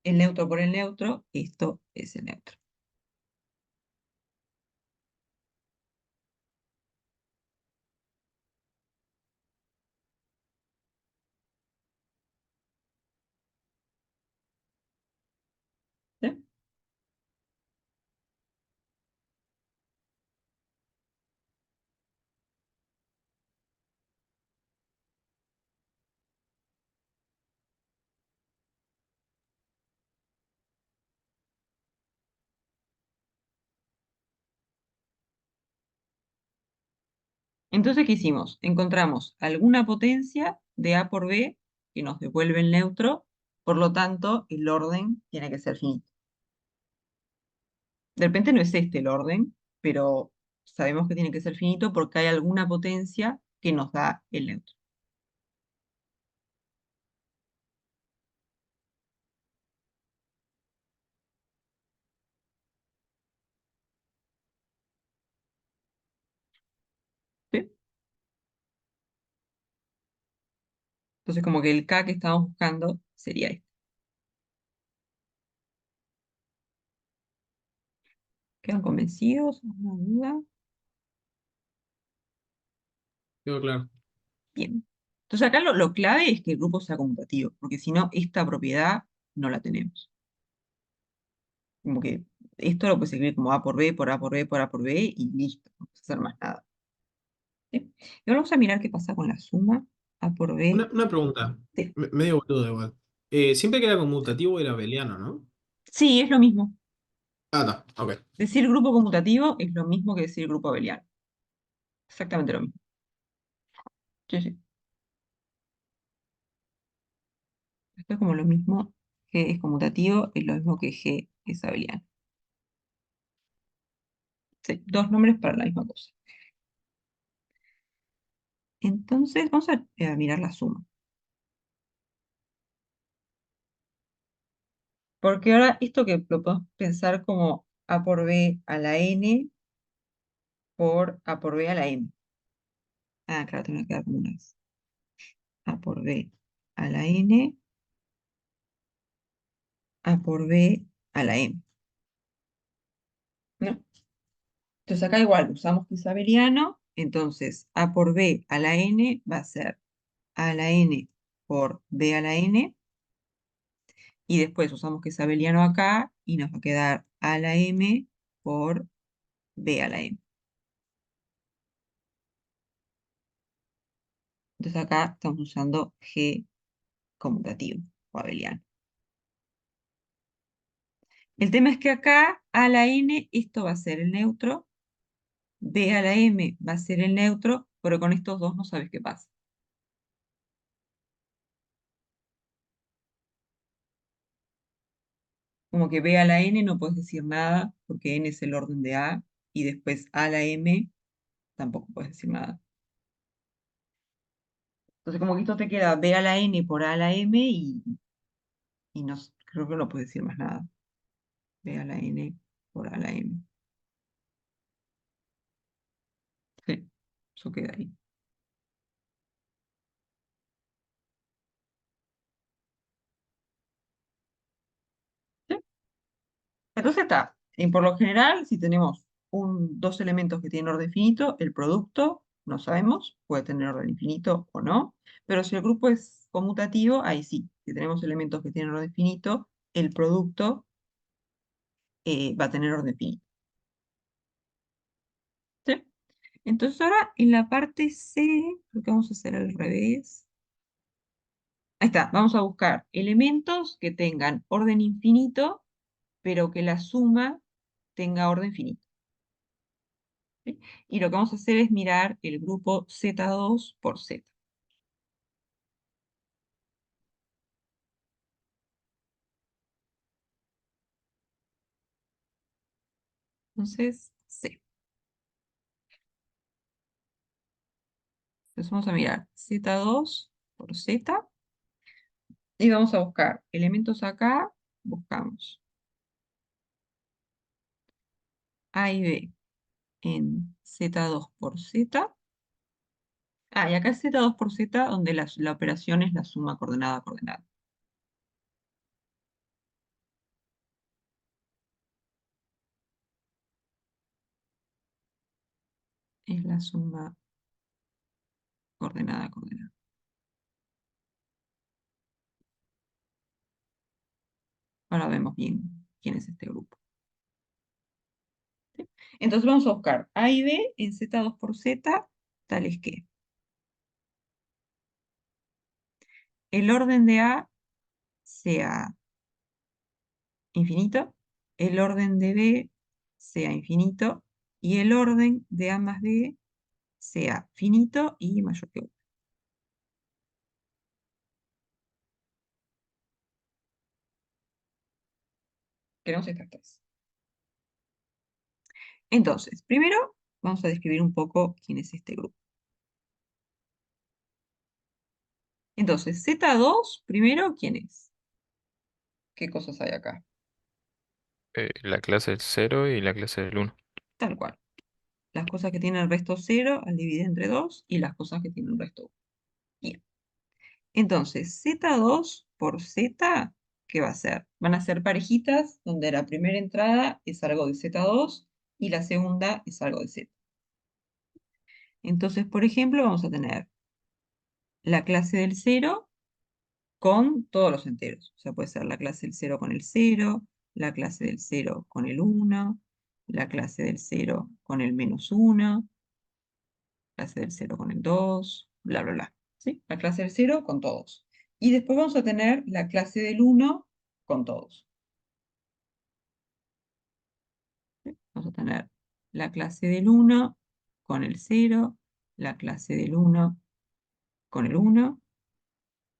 el neutro por el neutro, esto es el neutro. ¿Sí? Entonces, ¿qué hicimos? Encontramos alguna potencia de A por B que nos devuelve el neutro, por lo tanto, el orden tiene que ser finito. De repente no es este el orden, pero sabemos que tiene que ser finito porque hay alguna potencia que nos da el neutro. ¿Sí? Entonces, como que el K que estamos buscando sería este. ¿Quedan convencidos? ¿Alguna duda? Quedó claro. Bien. Entonces acá lo clave es que el grupo sea conmutativo, porque si no, esta propiedad no la tenemos. Como que esto lo puedes escribir como A por B, por A por B, por A por B, y listo, no puedes hacer más nada. ¿Sí? Y ahora vamos a mirar qué pasa con la suma A por B. Una pregunta, Sí, medio boludo igual. Siempre que era conmutativo era abeliano, ¿no? sí, es lo mismo. Ah, no, ok. Decir grupo conmutativo es lo mismo que decir grupo abeliano. Exactamente lo mismo. Sí, sí. Esto es como lo mismo. G es conmutativo, es lo mismo que G es abeliano. Sí, dos nombres para la misma cosa. Entonces, vamos a mirar la suma. Porque ahora esto que lo podemos pensar como A por B a la N por A por B a la M. Ah, claro, tengo que quedar como una vez. A por B a la N, A por B a la M. ¿No? Entonces acá igual usamos Pisabeliano, entonces A por B a la N va a ser A a la N por B a la N, y después usamos Pisabeliano acá y nos va a quedar A a la M por B a la M. Entonces acá estamos usando G conmutativo o abeliano. El tema es que acá A a la N esto va a ser el neutro, B a la M va a ser el neutro, pero con estos dos no sabes qué pasa. Como que B a la N no puedes decir nada porque N es el orden de A, y después A a la M tampoco puedes decir nada. Entonces como que esto te queda B a la N por A a la M y no, creo que no puedes decir más nada. B a la N por A a la M. Sí, eso queda ahí. ¿Sí? Entonces está, por lo general, si tenemos dos elementos que tienen orden finito, el producto, no sabemos, puede tener orden infinito o no, pero si el grupo es conmutativo, ahí sí, si tenemos elementos que tienen orden finito, el producto va a tener orden finito. ¿Sí? Entonces ahora en la parte C, creo que vamos a hacer al revés. Ahí está, vamos a buscar elementos que tengan orden infinito, pero que la suma tenga orden finito. ¿Sí? Y lo que vamos a hacer es mirar el grupo Z2 por Z. Entonces, C. Entonces vamos a mirar Z2 por Z y vamos a buscar elementos acá. Buscamos A y B en Z2 por Z. Ah, y acá es Z2 por Z, donde la operación es la suma coordenada a coordenada. Es la suma coordenada a coordenada. Ahora vemos bien quién es este grupo. ¿Sí? Entonces vamos a buscar A y B en Z2 por Z, tales que el orden de A sea infinito, el orden de B sea infinito, y el orden de A más B sea finito y mayor que 1. Queremos estas tres. Entonces, primero vamos a describir un poco quién es este grupo. Entonces, Z2, primero, ¿quién es? ¿Qué cosas hay acá? La clase del 0 y la clase del 1. Tal cual. Las cosas que tienen resto 0 al dividir entre 2 y las cosas que tienen resto 1. Bien. Entonces, Z2 por Z, ¿qué va a ser? Van a ser parejitas donde la primera entrada es algo de Z2 y la segunda es algo de Z. Entonces, por ejemplo, vamos a tener la clase del 0 con todos los enteros. O sea, puede ser la clase del 0 con el 0, la clase del 0 con el 1, la clase del 0 con el -1, clase del 0 con el 2, bla, bla, bla. ¿Sí? La clase del 0 con todos. Y después vamos a tener la clase del 1 con todos. ¿Sí? Vamos a tener la clase del 1 con el 0, la clase del 1 con el 1,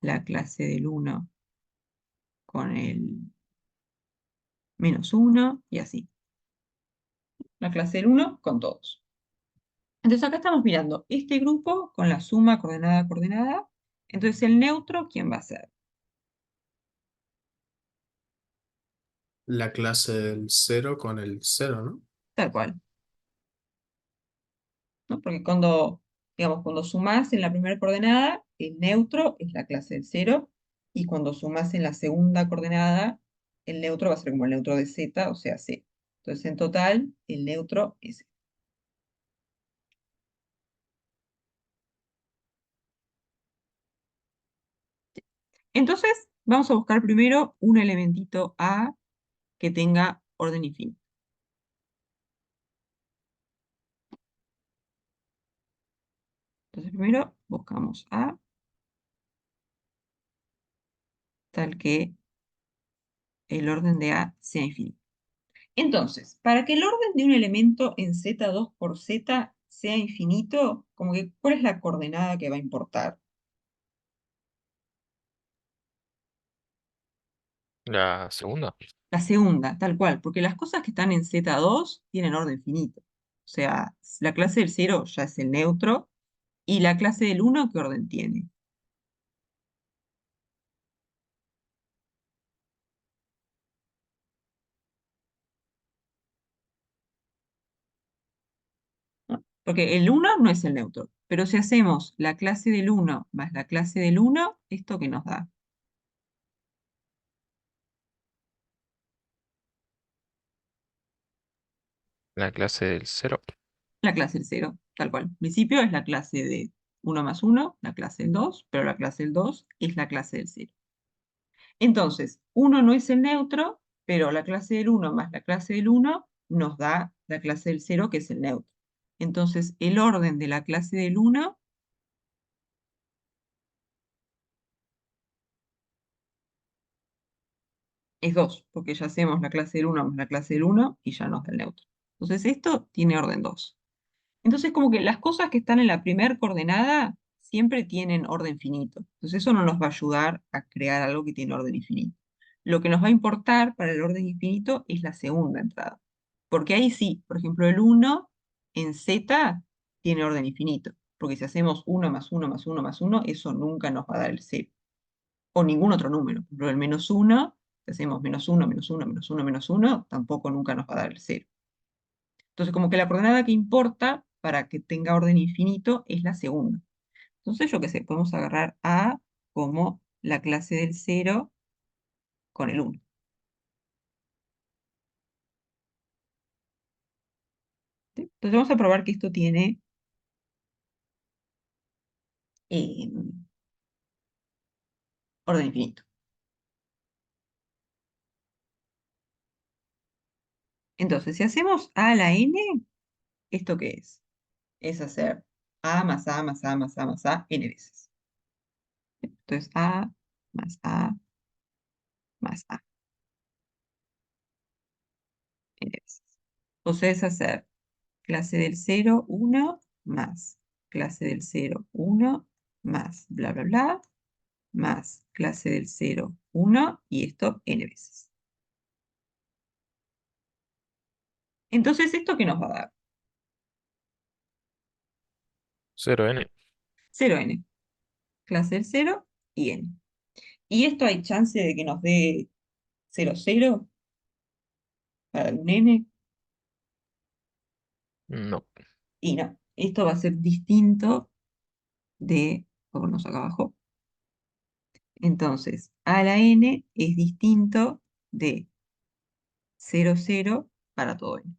la clase del 1 con el -1 y así. La clase del 1 con todos. Entonces acá estamos mirando este grupo con la suma coordenada a coordenada. Entonces el neutro, ¿quién va a ser? la clase del cero con el cero, ¿no? Tal cual, ¿no? Porque cuando, digamos, cuando sumás en la primera coordenada, el neutro es la clase del cero, y cuando sumás en la segunda coordenada, el neutro va a ser como el neutro de z, o sea, c. Entonces, en total, el neutro es z. Entonces, vamos a buscar primero un elementito A que tenga orden infinito. Entonces, primero buscamos A tal que el orden de A sea infinito. Entonces, para que el orden de un elemento en Z2 por Z sea infinito, como que, ¿cuál es la coordenada que va a importar? La segunda. La segunda, tal cual, porque las cosas que están en Z2 tienen orden finito. O sea, la clase del 0 ya es el neutro, y la clase del 1, ¿qué orden tiene? ¿No? Porque el 1 no es el neutro, pero si hacemos la clase del 1 más la clase del 1, ¿esto qué nos da? La clase del cero. La clase del 0, tal cual. En principio es la clase de 1 más 1, la clase del 2, pero la clase del 2 es la clase del 0. Entonces, 1 no es el neutro, pero la clase del 1 más la clase del 1 nos da la clase del 0, que es el neutro. Entonces, el orden de la clase del 1 es 2, porque ya hacemos la clase del 1 más la clase del 1 y ya nos da el neutro. Entonces, esto tiene orden 2. Entonces, como que las cosas que están en la primera coordenada siempre tienen orden finito. Entonces, eso no nos va a ayudar a crear algo que tiene orden infinito. Lo que nos va a importar para el orden infinito es la segunda entrada. Porque ahí sí, por ejemplo, el 1 en Z tiene orden infinito. Porque si hacemos 1 más 1 más 1 más 1, eso nunca nos va a dar el 0. O ningún otro número. Por ejemplo, el menos 1, si hacemos menos 1, menos 1, menos 1, menos 1, tampoco nunca nos va a dar el 0. Entonces, como que la coordenada que importa para que tenga orden infinito es la segunda. Entonces, yo qué sé, podemos agarrar A como la clase del 0 con el 1. ¿Sí? Entonces, vamos a probar que esto tiene eh, orden infinito. Entonces, si hacemos A a la n, ¿esto qué es? Es hacer A más A más A más A más A n veces. Entonces, A más A más A n veces. Entonces, es hacer clase del 0, 1, más clase del 0, 1, más bla, bla, bla, más clase del 0, 1, y esto n veces. Entonces, ¿esto qué nos va a dar? 0n. 0n, clase del 0 y n. ¿Y esto hay chance de que nos dé 0, 0 para un n? No. Y no, esto va a ser distinto de, ponemos acá abajo. Entonces, a la n es distinto de 0, 0 para todo n.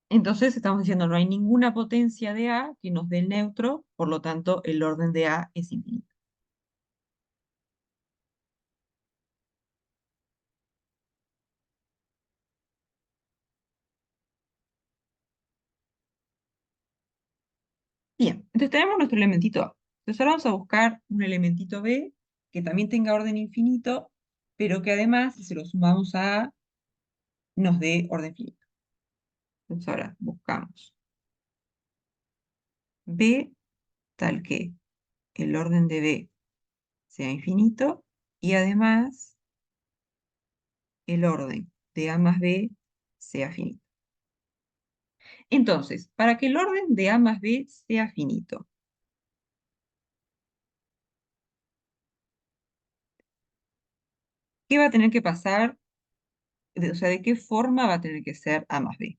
Entonces estamos diciendo no hay ninguna potencia de A que nos dé el neutro, por lo tanto el orden de A es infinito. Bien, entonces tenemos nuestro elementito A. Entonces ahora vamos a buscar un elementito B que también tenga orden infinito, pero que además, si se lo sumamos a A, nos dé orden finito. Entonces ahora buscamos B tal que el orden de B sea infinito y además el orden de A más B sea finito. Entonces, para que el orden de A más B sea finito, ¿qué va a tener que pasar? O sea, ¿de qué forma va a tener que ser A más B?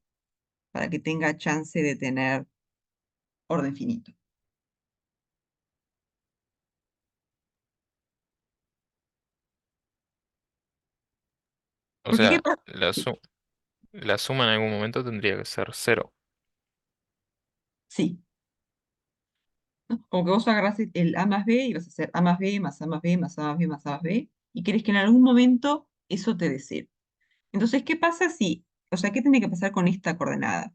Para que tenga chance de tener orden finito. O Porque ¿qué sea, pasa? la suma en algún momento tendría que ser cero. Sí, ¿no? Como que vos agarrás el A más B y vas a hacer A más B más A más B más A más B más A más B y querés que en algún momento eso te dé cero. Entonces, ¿qué pasa si, o sea, qué tiene que pasar con esta coordenada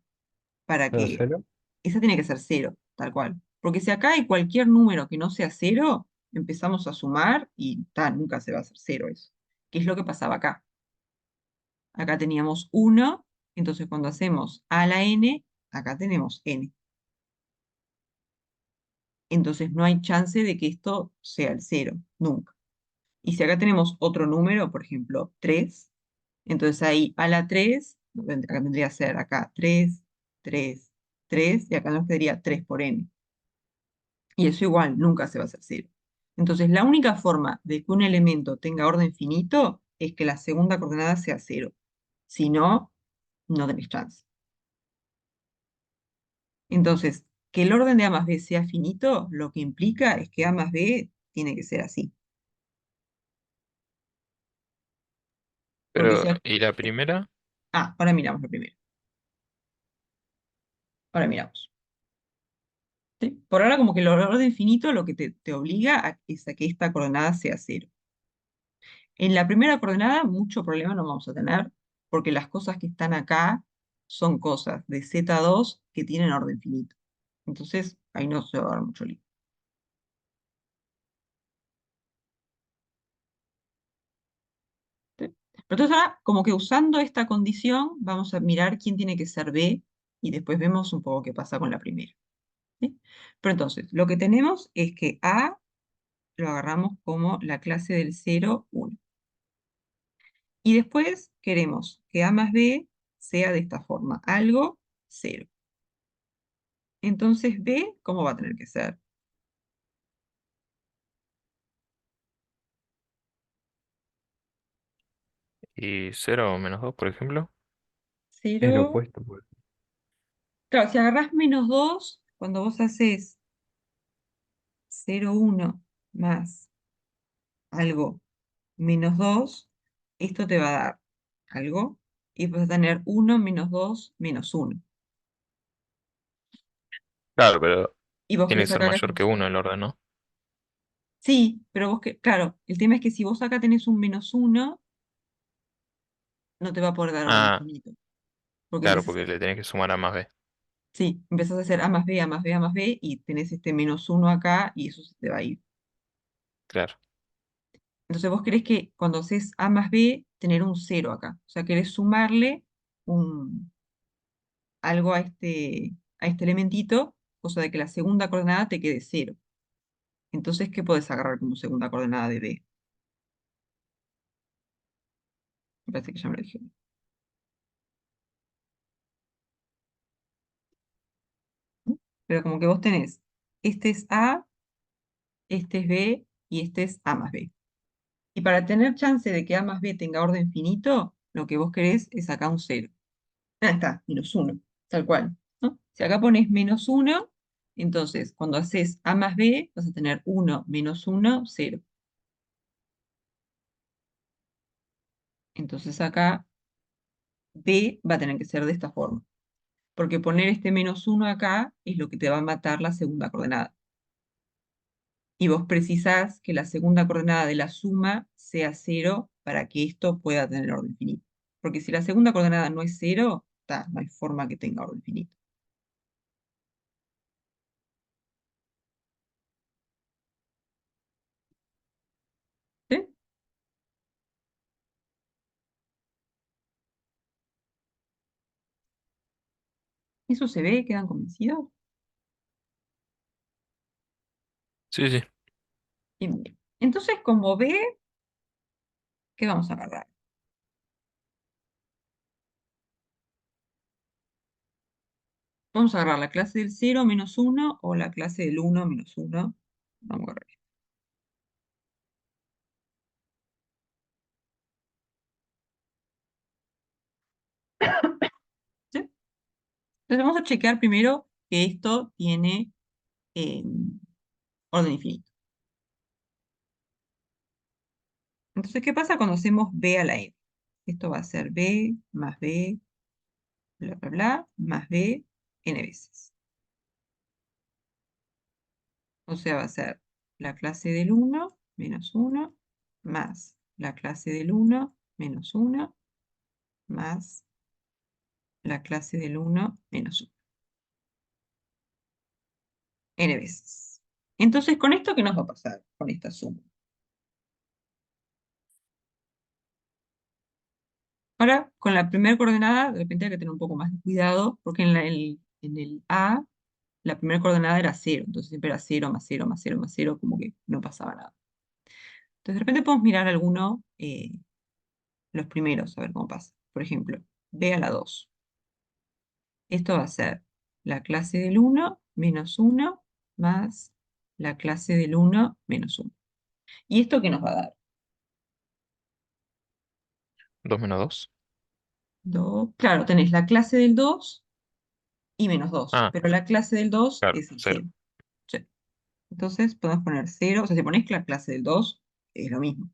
para ¿Pero que cero? esa tiene que ser cero, tal cual? Porque si acá hay cualquier número que no sea cero, empezamos a sumar y nunca se va a hacer cero eso. ¿Qué es lo que pasaba acá? Acá teníamos uno, entonces cuando hacemos a la n, acá tenemos n. Entonces no hay chance de que esto sea el cero, nunca. Y si acá tenemos otro número, por ejemplo, 3, entonces ahí a la 3, acá tendría que ser acá 3, 3, 3, y acá nos quedaría 3 por n. Y eso igual nunca se va a hacer cero. Entonces la única forma de que un elemento tenga orden finito es que la segunda coordenada sea cero. Si no, no tenés chance. Entonces, que el orden de A más B sea finito, lo que implica es que A más B tiene que ser así. Porque Pero, si... ¿y la primera? Ahora miramos lo primero. Ahora miramos. ¿Sí? Por ahora, como que el orden finito lo que te obliga es a que esta coordenada sea cero. En la primera coordenada, mucho problema no vamos a tener, porque las cosas que están acá son cosas de Z2 que tienen orden finito. Entonces, ahí no se va a dar mucho lío. ¿Sí? Pero entonces ahora, como que usando esta condición, vamos a mirar quién tiene que ser B y después vemos un poco qué pasa con la primera. ¿Sí? Pero entonces, lo que tenemos es que A lo agarramos como la clase del 0, 1. Y después queremos que A más B sea de esta forma, algo, 0. Entonces B, ¿cómo va a tener que ser? ¿Y cero menos dos, por ejemplo? Es lo 0. opuesto, pues. Claro, si agarrás -2, cuando vos haces 0, 1 más algo -2, esto te va a dar algo y vas a tener 1 -2 -1. Claro, pero Y vos tiene que querés ser acá mayor que uno el orden, ¿no? sí, pero vos que, claro, el tema es que si vos acá tenés un -1, no te va a poder dar orden Ah, finito. Porque claro, empezás, porque le tenés que sumar a más b. sí, empezás a hacer A más B, A más B, A más B, y tenés este -1 acá, y eso se te va a ir. Claro. Entonces vos querés que cuando haces A más B, tener un 0 acá. O sea, querés sumarle algo a este elementito, cosa de que la segunda coordenada te quede 0. Entonces, ¿qué podés agarrar como segunda coordenada de B? Me parece que ya me lo dije. ¿No? Pero como que vos tenés, este es A, este es B y este es A más B. Y para tener chance de que A más B tenga orden finito, lo que vos querés es acá un 0. Ah, está, -1, tal cual, ¿no? Si acá pones -1, entonces cuando haces A más B vas a tener 1 -1, 0. Entonces acá B va a tener que ser de esta forma, porque poner este -1 acá es lo que te va a matar la segunda coordenada. Y vos precisás que la segunda coordenada de la suma sea 0 para que esto pueda tener orden finito. Porque si la segunda coordenada no es 0, no hay forma que tenga orden finito. ¿Sí? ¿Eso se ve? ¿Quedan convencidos? Sí, sí. Bien, bien. Entonces, como B, ¿qué vamos a agarrar? Vamos a agarrar la clase del 0 menos 1 o la clase del 1 menos 1. Vamos a agarrar esto. ¿Sí? Entonces vamos a chequear primero que esto tiene eh, orden infinito. Entonces, ¿qué pasa cuando hacemos b a la n? Esto va a ser b más b, bla, bla, bla, más b, n veces. O sea, va a ser la clase del 1 menos 1 más la clase del 1 menos 1 más la clase del 1 menos 1. N veces. Entonces, ¿con esto qué nos va a pasar? Con esta suma. Ahora, con la primera coordenada, de repente hay que tener un poco más de cuidado, porque en el A, la primera coordenada era 0, entonces siempre era 0 más 0 más 0 más 0, como que no pasaba nada. Entonces, de repente podemos mirar alguno, los primeros, a ver cómo pasa. Por ejemplo, b a la 2. Esto va a ser la clase del 1 menos 1 más la clase del 1 menos 1. ¿Y esto qué nos va a dar? 2 menos 2. Claro, tenés la clase del 2 y menos 2, Ah, pero la clase del 2 claro, es el 0. 0. Sí. Entonces podemos poner 0, o sea, si pones la clase del 2, es lo mismo,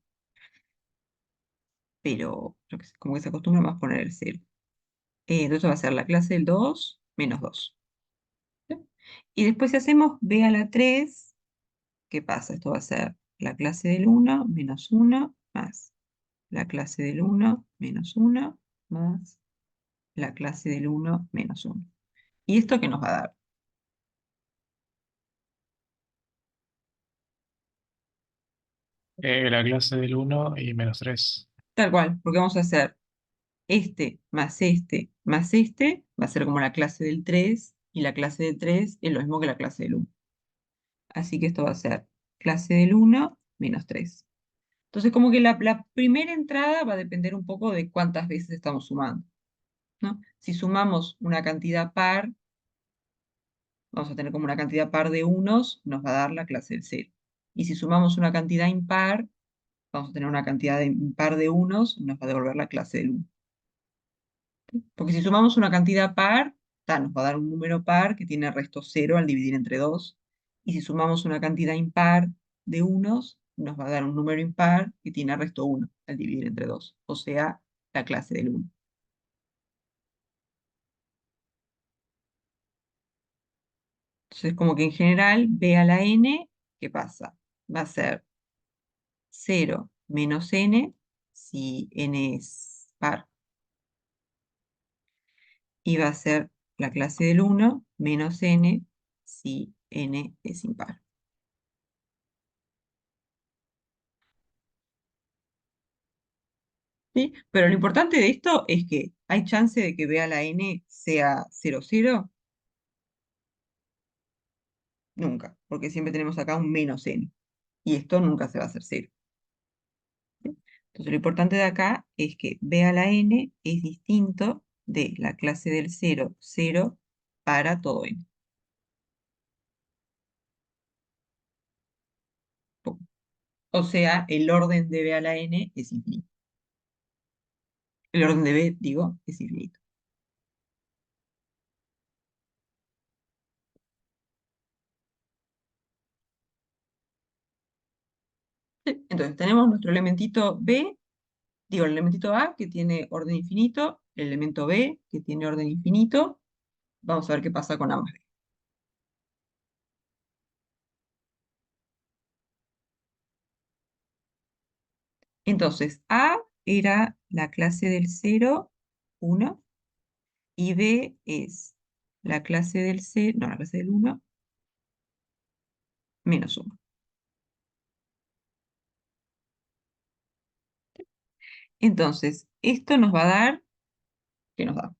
pero yo qué sé, como que se acostumbra más poner el 0. Entonces va a ser la clase del 2 menos 2. ¿Sí? Y después si hacemos b a la 3, ¿qué pasa? Esto va a ser la clase del 1 menos 1 más la clase del 1 menos 1 más la clase del 1 menos 1. ¿Y esto qué nos va a dar? La clase del 1 y menos 3. Tal cual, porque vamos a hacer este más este, va a ser como la clase del 3, y la clase del 3 es lo mismo que la clase del 1. Así que esto va a ser clase del 1 menos 3. Entonces, como que la primera entrada va a depender un poco de cuántas veces estamos sumando, ¿no? Si sumamos una cantidad par, vamos a tener como una cantidad par de unos, nos va a dar la clase del 0. Y si sumamos una cantidad impar, vamos a tener una cantidad impar de unos, nos va a devolver la clase del 1. Porque si sumamos una cantidad par, nos va a dar un número par que tiene resto 0 al dividir entre 2. Y si sumamos una cantidad impar de unos, nos va a dar un número impar que tiene resto 1 al dividir entre 2. O sea, la clase del 1. Entonces, como que en general, b a la n, ¿qué pasa? Va a ser 0 menos n, si n es par. Y va a ser la clase del 1 menos n, si n es impar. ¿Sí? Pero lo importante de esto es que hay chance de que b a la n sea 0, 0, nunca, porque siempre tenemos acá un menos n, y esto nunca se va a hacer 0. ¿Sí? Entonces lo importante de acá es que b a la n es distinto de la clase del 0, 0 para todo n. Pum. O sea, el orden de b a la n es infinito. El orden de b, digo, es infinito. ¿Sí? Entonces tenemos nuestro elementito b, digo, el elementito A que tiene orden infinito, el elemento B que tiene orden infinito. Vamos a ver qué pasa con A más B. Entonces, A era la clase del 0, 1, y B es la clase del 0, no, la clase del 1, menos 1. Entonces, esto nos va a dar, ¿qué nos da?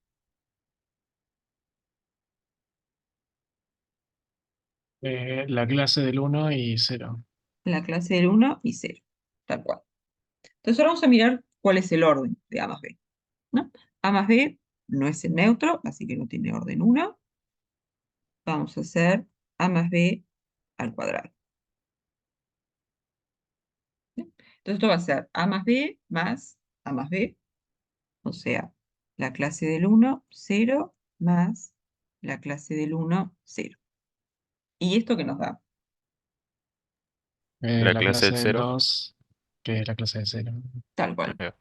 La clase del 1 y 0. La clase del 1 y 0, tal cual. Entonces, ahora vamos a mirar cuál es el orden de A más B, ¿no? A más B no es el neutro, así que no tiene orden 1. vamos a hacer a más b al cuadrado. ¿Sí? Entonces esto va a ser a más b más a más b, o sea, la clase del 1, 0, más la clase del 1, 0. ¿Y esto qué nos da? La La clase clase del del cero. 2, que es la clase de 0. Tal cual, Ahí va.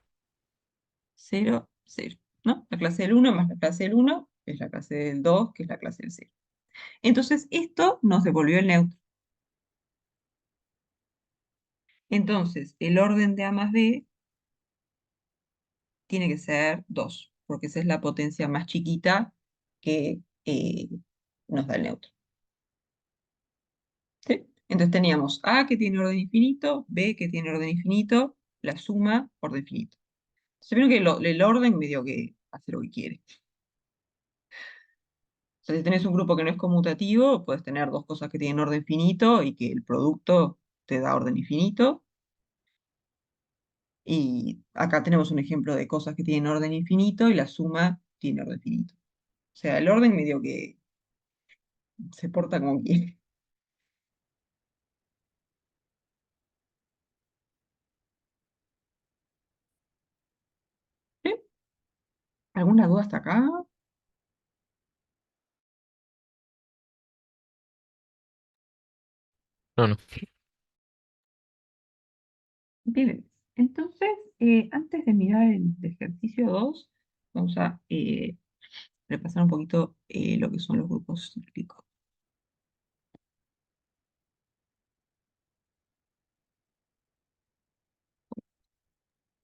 0, 0, ¿no? La clase del 1 más la clase del 1 es la clase del 2, que es la clase del 0. Entonces esto nos devolvió el neutro. Entonces el orden de a más b tiene que ser 2, porque esa es la potencia más chiquita que nos da el neutro. ¿Sí? Entonces teníamos A que tiene orden infinito, B que tiene orden infinito, la suma orden infinito. Se vieron que el orden medio que hace lo que quiere. O sea, si tenés un grupo que no es conmutativo, puedes tener dos cosas que tienen orden finito y que el producto te da orden infinito. Y acá tenemos un ejemplo de cosas que tienen orden infinito y la suma tiene orden finito. O sea, el orden medio que se porta como quiere. ¿Sí? ¿Alguna duda hasta acá? No, no. Bien. Entonces, antes de mirar el ejercicio 2, vamos a repasar un poquito lo que son los grupos cíclicos.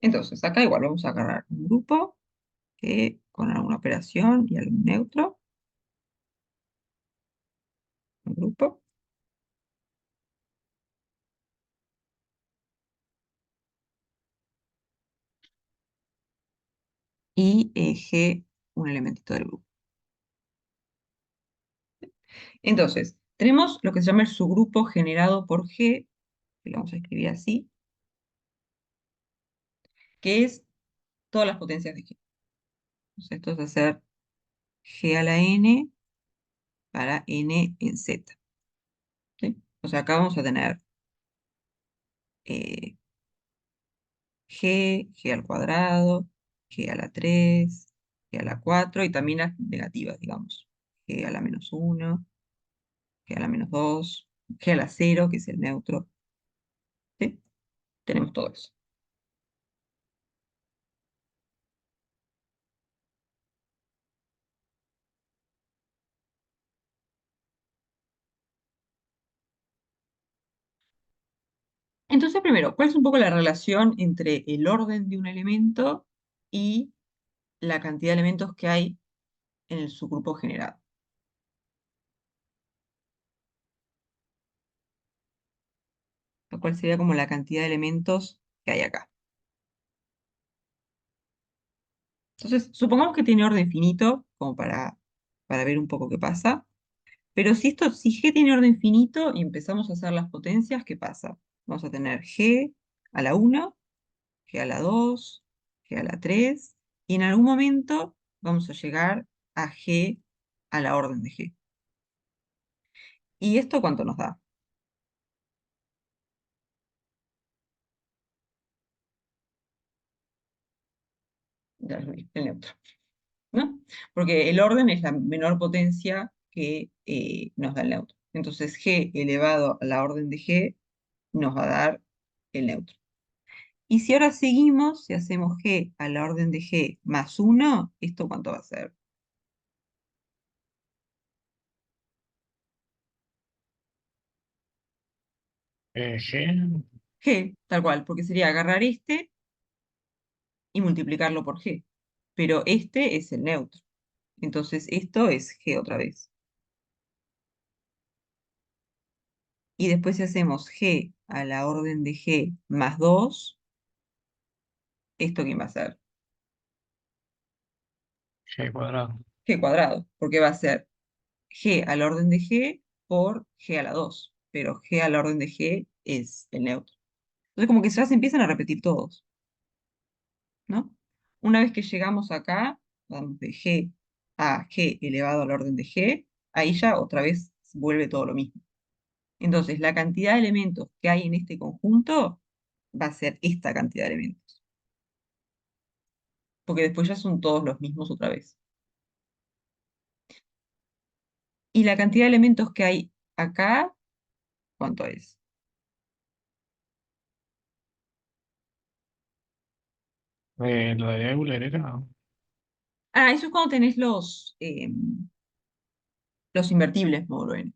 Entonces, acá igual vamos a agarrar un grupo que con alguna operación y algún neutro, un grupo, y G, un elementito del grupo. Entonces, tenemos lo que se llama el subgrupo generado por G, que lo vamos a escribir así, que es todas las potencias de G. Entonces, esto es hacer G a la N para N en Z. ¿Sí? O sea, acá vamos a tener eh, G al cuadrado, G a la 3, G a la 4 y también las negativas, digamos. G a la -1, G a la -2, G a la 0, que es el neutro. ¿Sí? Tenemos todo eso. Entonces, primero, ¿cuál es un poco la relación entre el orden de un elemento y la cantidad de elementos que hay en el subgrupo generado? Lo cual sería como la cantidad de elementos que hay acá. Entonces, supongamos que tiene orden finito, como para ver un poco qué pasa. Pero si G tiene orden finito y empezamos a hacer las potencias, ¿qué pasa? Vamos a tener G a la 1, G a la 2, G a la 3, y en algún momento vamos a llegar a G a la orden de G. ¿Y esto cuánto nos da? Ya lo vi, el neutro, ¿no? Porque el orden es la menor potencia que nos da el neutro. Entonces G elevado a la orden de G nos va a dar el neutro. Y si ahora seguimos, si hacemos G a la orden de G más 1, ¿esto cuánto va a ser? G, G, tal cual, porque sería agarrar este y multiplicarlo por G. Pero este es el neutro. Entonces esto es G otra vez. Y después si hacemos G a la orden de G más 2, ¿esto quién va a ser? G cuadrado. G cuadrado, porque va a ser G a la orden de G por G a la 2. Pero G a la orden de G es el neutro. Entonces como que ya se empiezan a repetir todos, ¿no? Una vez que llegamos acá, vamos de G a G elevado a la orden de G, ahí ya otra vez vuelve todo lo mismo. Entonces, la cantidad de elementos que hay en este conjunto va a ser esta cantidad de elementos, porque después ya son todos los mismos otra vez. Y la cantidad de elementos que hay acá, ¿cuánto es? Lo de Euler era. Ah, eso es cuando tenés los invertibles módulo n.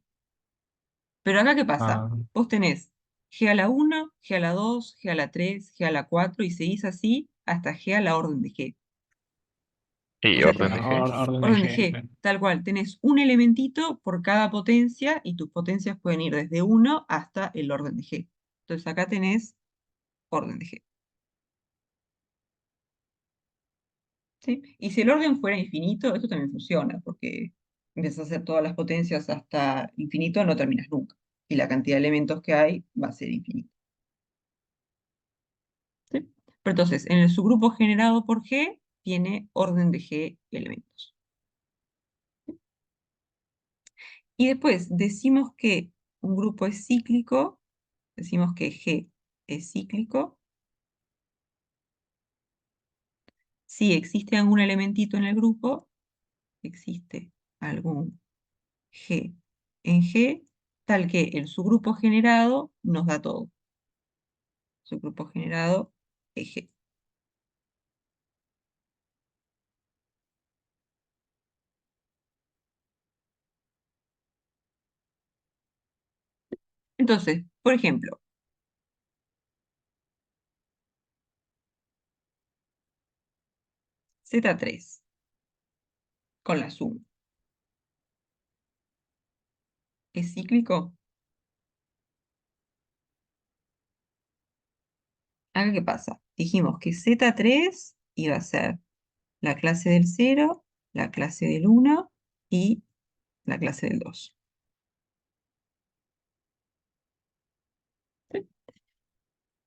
Pero acá, ¿qué pasa? Ah, Vos tenés g a la 1, g a la 2, g a la 3, g a la 4 y seguís así hasta g a la orden de g. O Y sea, orden de G. orden de orden de G, g, claro. tal cual. Tenés un elementito por cada potencia y tus potencias pueden ir desde 1 hasta el orden de g. Entonces acá tenés orden de g. ¿Sí? Y si el orden fuera infinito, esto también funciona, porque empiezas a hacer todas las potencias hasta infinito, no terminas nunca. Y la cantidad de elementos que hay va a ser infinita. ¿Sí? Pero entonces, en el subgrupo generado por G, tiene orden de G elementos. Y después decimos que un grupo es cíclico, decimos que G es cíclico, si existe algún elementito en el grupo, existe algún G en G, tal que el subgrupo generado nos da todo. Subgrupo generado es G. Entonces, por ejemplo, Z3 con la suma, ¿es cíclico? Acá, ¿qué pasa? Dijimos que Z3 iba a ser la clase del 0, la clase del 1 y la clase del 2. ¿Sí?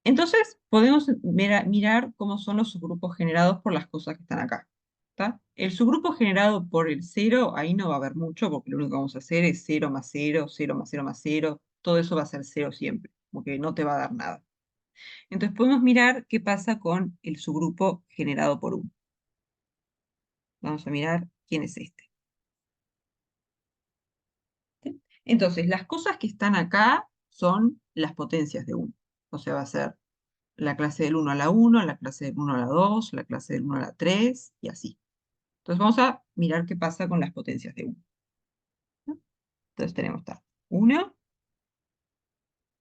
Entonces, podemos mirar cómo son los subgrupos generados por las cosas que están acá. ¿Está? El subgrupo generado por el 0, ahí no va a haber mucho, porque lo único que vamos a hacer es 0 más 0, 0 más 0 más 0. Todo eso va a ser 0 siempre, porque no te va a dar nada. Entonces, podemos mirar qué pasa con el subgrupo generado por 1. Vamos a mirar quién es este. ¿Sí? Entonces, las cosas que están acá son las potencias de 1. O sea, va a ser la clase del 1 a la 1, la clase del 1 a la 2, la clase del 1 a la 3 y así. Entonces vamos a mirar qué pasa con las potencias de 1. Entonces tenemos 1.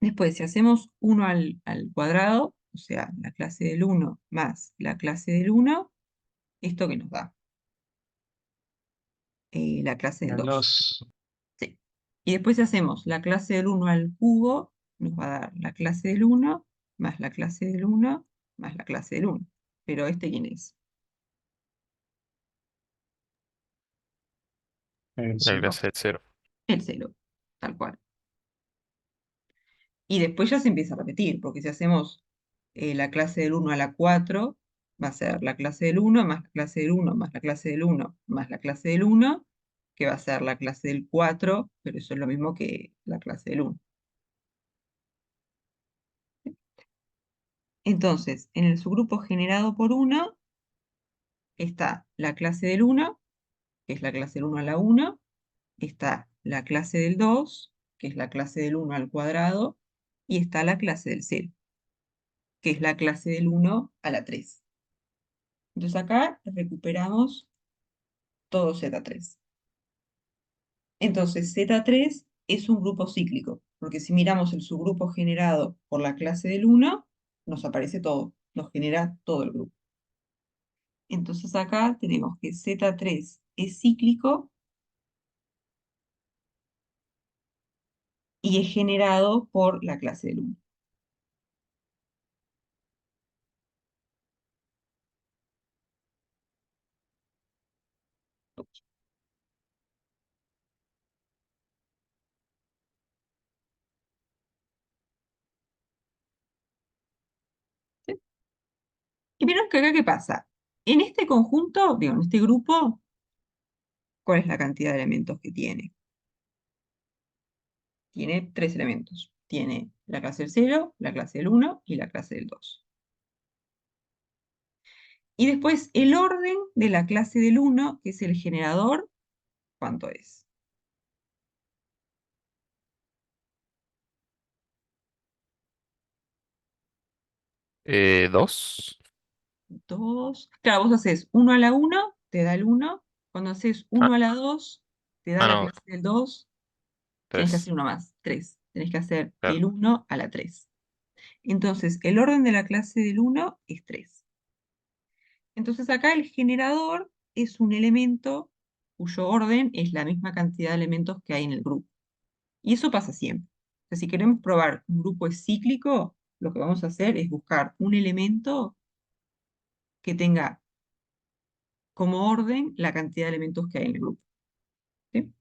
Después, si hacemos 1 al cuadrado, o sea, la clase del 1 más la clase del 1, ¿esto qué nos da? La clase del El 2. 2. Sí. Y después si hacemos la clase del 1 al cubo, nos va a dar la clase del 1 más la clase del 1 más la clase del 1. Pero ¿este quién es? El La 0. clase del 0. El 0, tal cual. Y después ya se empieza a repetir, porque si hacemos la clase del 1 a la 4, va a ser la clase del 1 más la clase del 1 más la clase del 1 más la clase del 1, que va a ser la clase del 4, pero eso es lo mismo que la clase del 1. Entonces, en el subgrupo generado por 1 está la clase del 1, que es la clase del 1 a la 1, está la clase del 2, que es la clase del 1 al cuadrado, y está la clase del 0, que es la clase del 1 a la 3. Entonces acá recuperamos todo Z3. Entonces Z3 es un grupo cíclico, porque si miramos el subgrupo generado por la clase del 1, nos aparece todo, nos genera todo el grupo. Entonces acá tenemos que Z3 es cíclico y es generado por la clase del 1. ¿Sí? Y vieron que acá, ¿qué pasa? En este conjunto, digo, en este grupo, ¿cuál es la cantidad de elementos que tiene? tiene 3 elementos. Tiene la clase del 0, la clase del 1 y la clase del 2. Y después el orden de la clase del 1, que es el generador, ¿cuánto es? ¿Dos? 2. Claro, vos haces 1 a la 1, te da el 1. Cuando haces 1 Ah, a la 2, te da la no, clase del 2. Tienes que hacer tres. uno más, 3. Tienes que hacer Claro. el 1 a la 3. Entonces, el orden de la clase del 1 es 3. Entonces, acá el generador es un elemento cuyo orden es la misma cantidad de elementos que hay en el grupo. Y eso pasa siempre. O sea, si queremos probar un grupo es cíclico, lo que vamos a hacer es buscar un elemento que tenga como orden la cantidad de elementos que hay en el grupo. ¿Sí?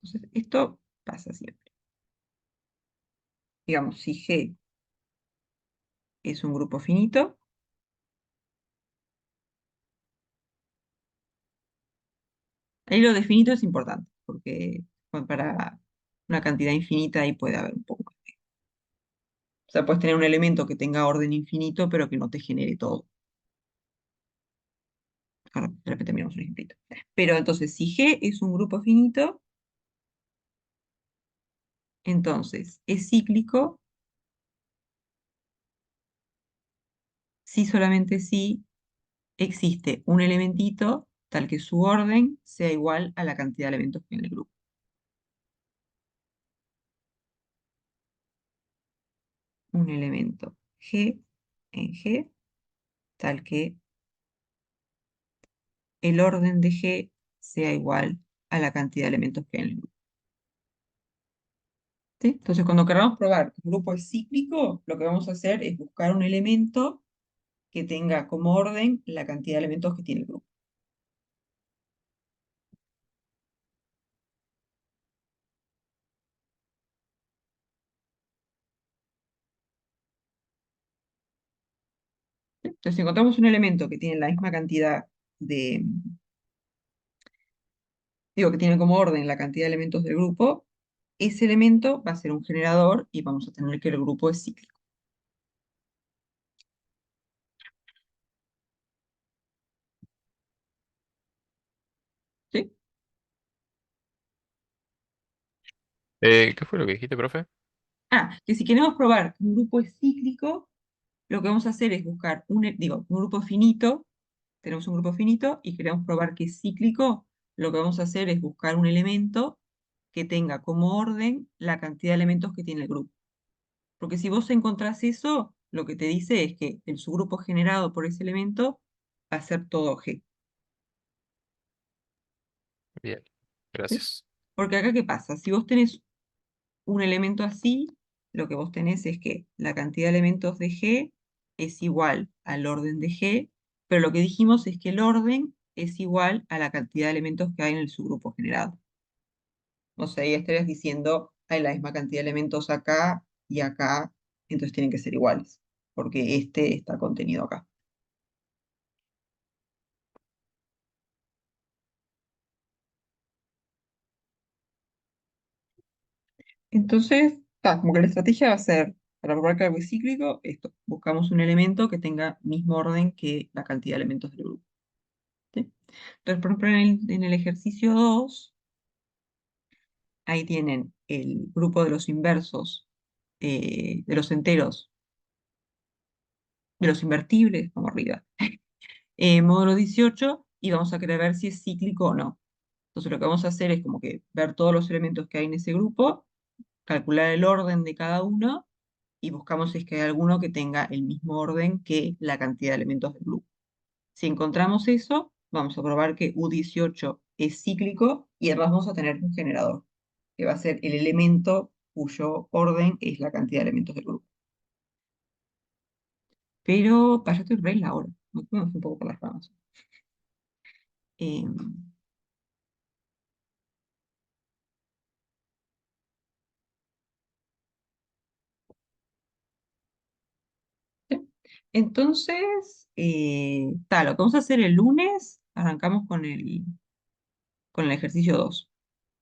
Entonces, esto pasa siempre. Digamos, si G es un grupo finito, ahí lo de finito es importante, porque para una cantidad infinita ahí puede haber un poco más. O sea, puedes tener un elemento que tenga orden infinito, pero que no te genere todo. Ahora, de repente miramos un ejemplito. Pero entonces, si G es un grupo finito, entonces es cíclico si solamente si existe un elementito tal que su orden sea igual a la cantidad de elementos que hay en el grupo. Un elemento G en G tal que el orden de G sea igual a la cantidad de elementos que hay en el grupo. ¿Sí? Entonces, cuando queramos probar que un grupo es cíclico, lo que vamos a hacer es buscar un elemento que tenga como orden la cantidad de elementos que tiene el grupo. ¿Sí? Entonces, si encontramos un elemento que tiene la misma cantidad de, digo, que tiene como orden la cantidad de elementos del grupo, ese elemento va a ser un generador y vamos a tener que el grupo es cíclico. ¿Sí? ¿Qué fue lo que dijiste, profe? Que si queremos probar que un grupo es cíclico, lo que vamos a hacer es buscar un grupo finito. Tenemos un grupo finito y queremos probar que es cíclico, lo que vamos a hacer es buscar un elemento que tenga como orden la cantidad de elementos que tiene el grupo. Porque si vos encontrás eso, lo que te dice es que el subgrupo generado por ese elemento va a ser todo G. Bien, ¿Sí? gracias. Porque acá, ¿qué pasa? Si vos tenés un elemento así, lo que vos tenés es que la cantidad de elementos de G es igual al orden de G, pero lo que dijimos es que el orden es igual a la cantidad de elementos que hay en el subgrupo generado. O sea, ahí estarías diciendo, hay la misma cantidad de elementos acá y acá, entonces tienen que ser iguales, porque este está contenido acá. Entonces, como que la estrategia va a ser, para probar que algo es cíclico, esto, buscamos un elemento que tenga mismo orden que la cantidad de elementos del grupo. ¿Sí? Entonces, por ejemplo, en el ejercicio 2, ahí tienen el grupo de los inversos, de los enteros, de los invertibles, como arriba, módulo 18, y vamos a querer ver si es cíclico o no. Entonces, lo que vamos a hacer es como que ver todos los elementos que hay en ese grupo, calcular el orden de cada uno, y buscamos si es que hay alguno que tenga el mismo orden que la cantidad de elementos del grupo. Si encontramos eso, vamos a probar que U18 es cíclico y además vamos a tener un generador, que va a ser el elemento cuyo orden es la cantidad de elementos del grupo. Pero, para, yo estoy re en la hora, me fui un poco por las ramas. Em, ¿Sí? Entonces, lo que vamos a hacer el lunes, arrancamos con el ejercicio 2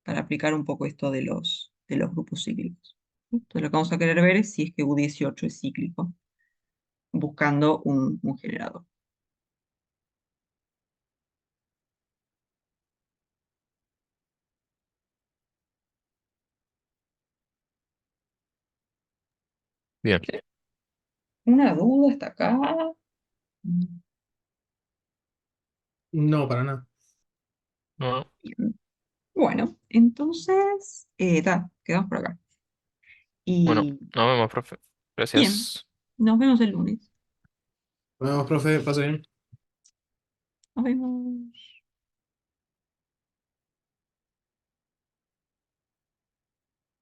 para aplicar un poco esto de los de los grupos cíclicos. Entonces lo que vamos a querer ver es si es que U18 es cíclico, buscando un generador. Bien. ¿Una duda hasta acá? No, para nada. No, Bien. Bueno, entonces, quedamos por acá. bueno, Y nos vemos, profe. bien, Gracias. nos vemos el lunes. Nos vemos, profe, pase bien. Nos vemos.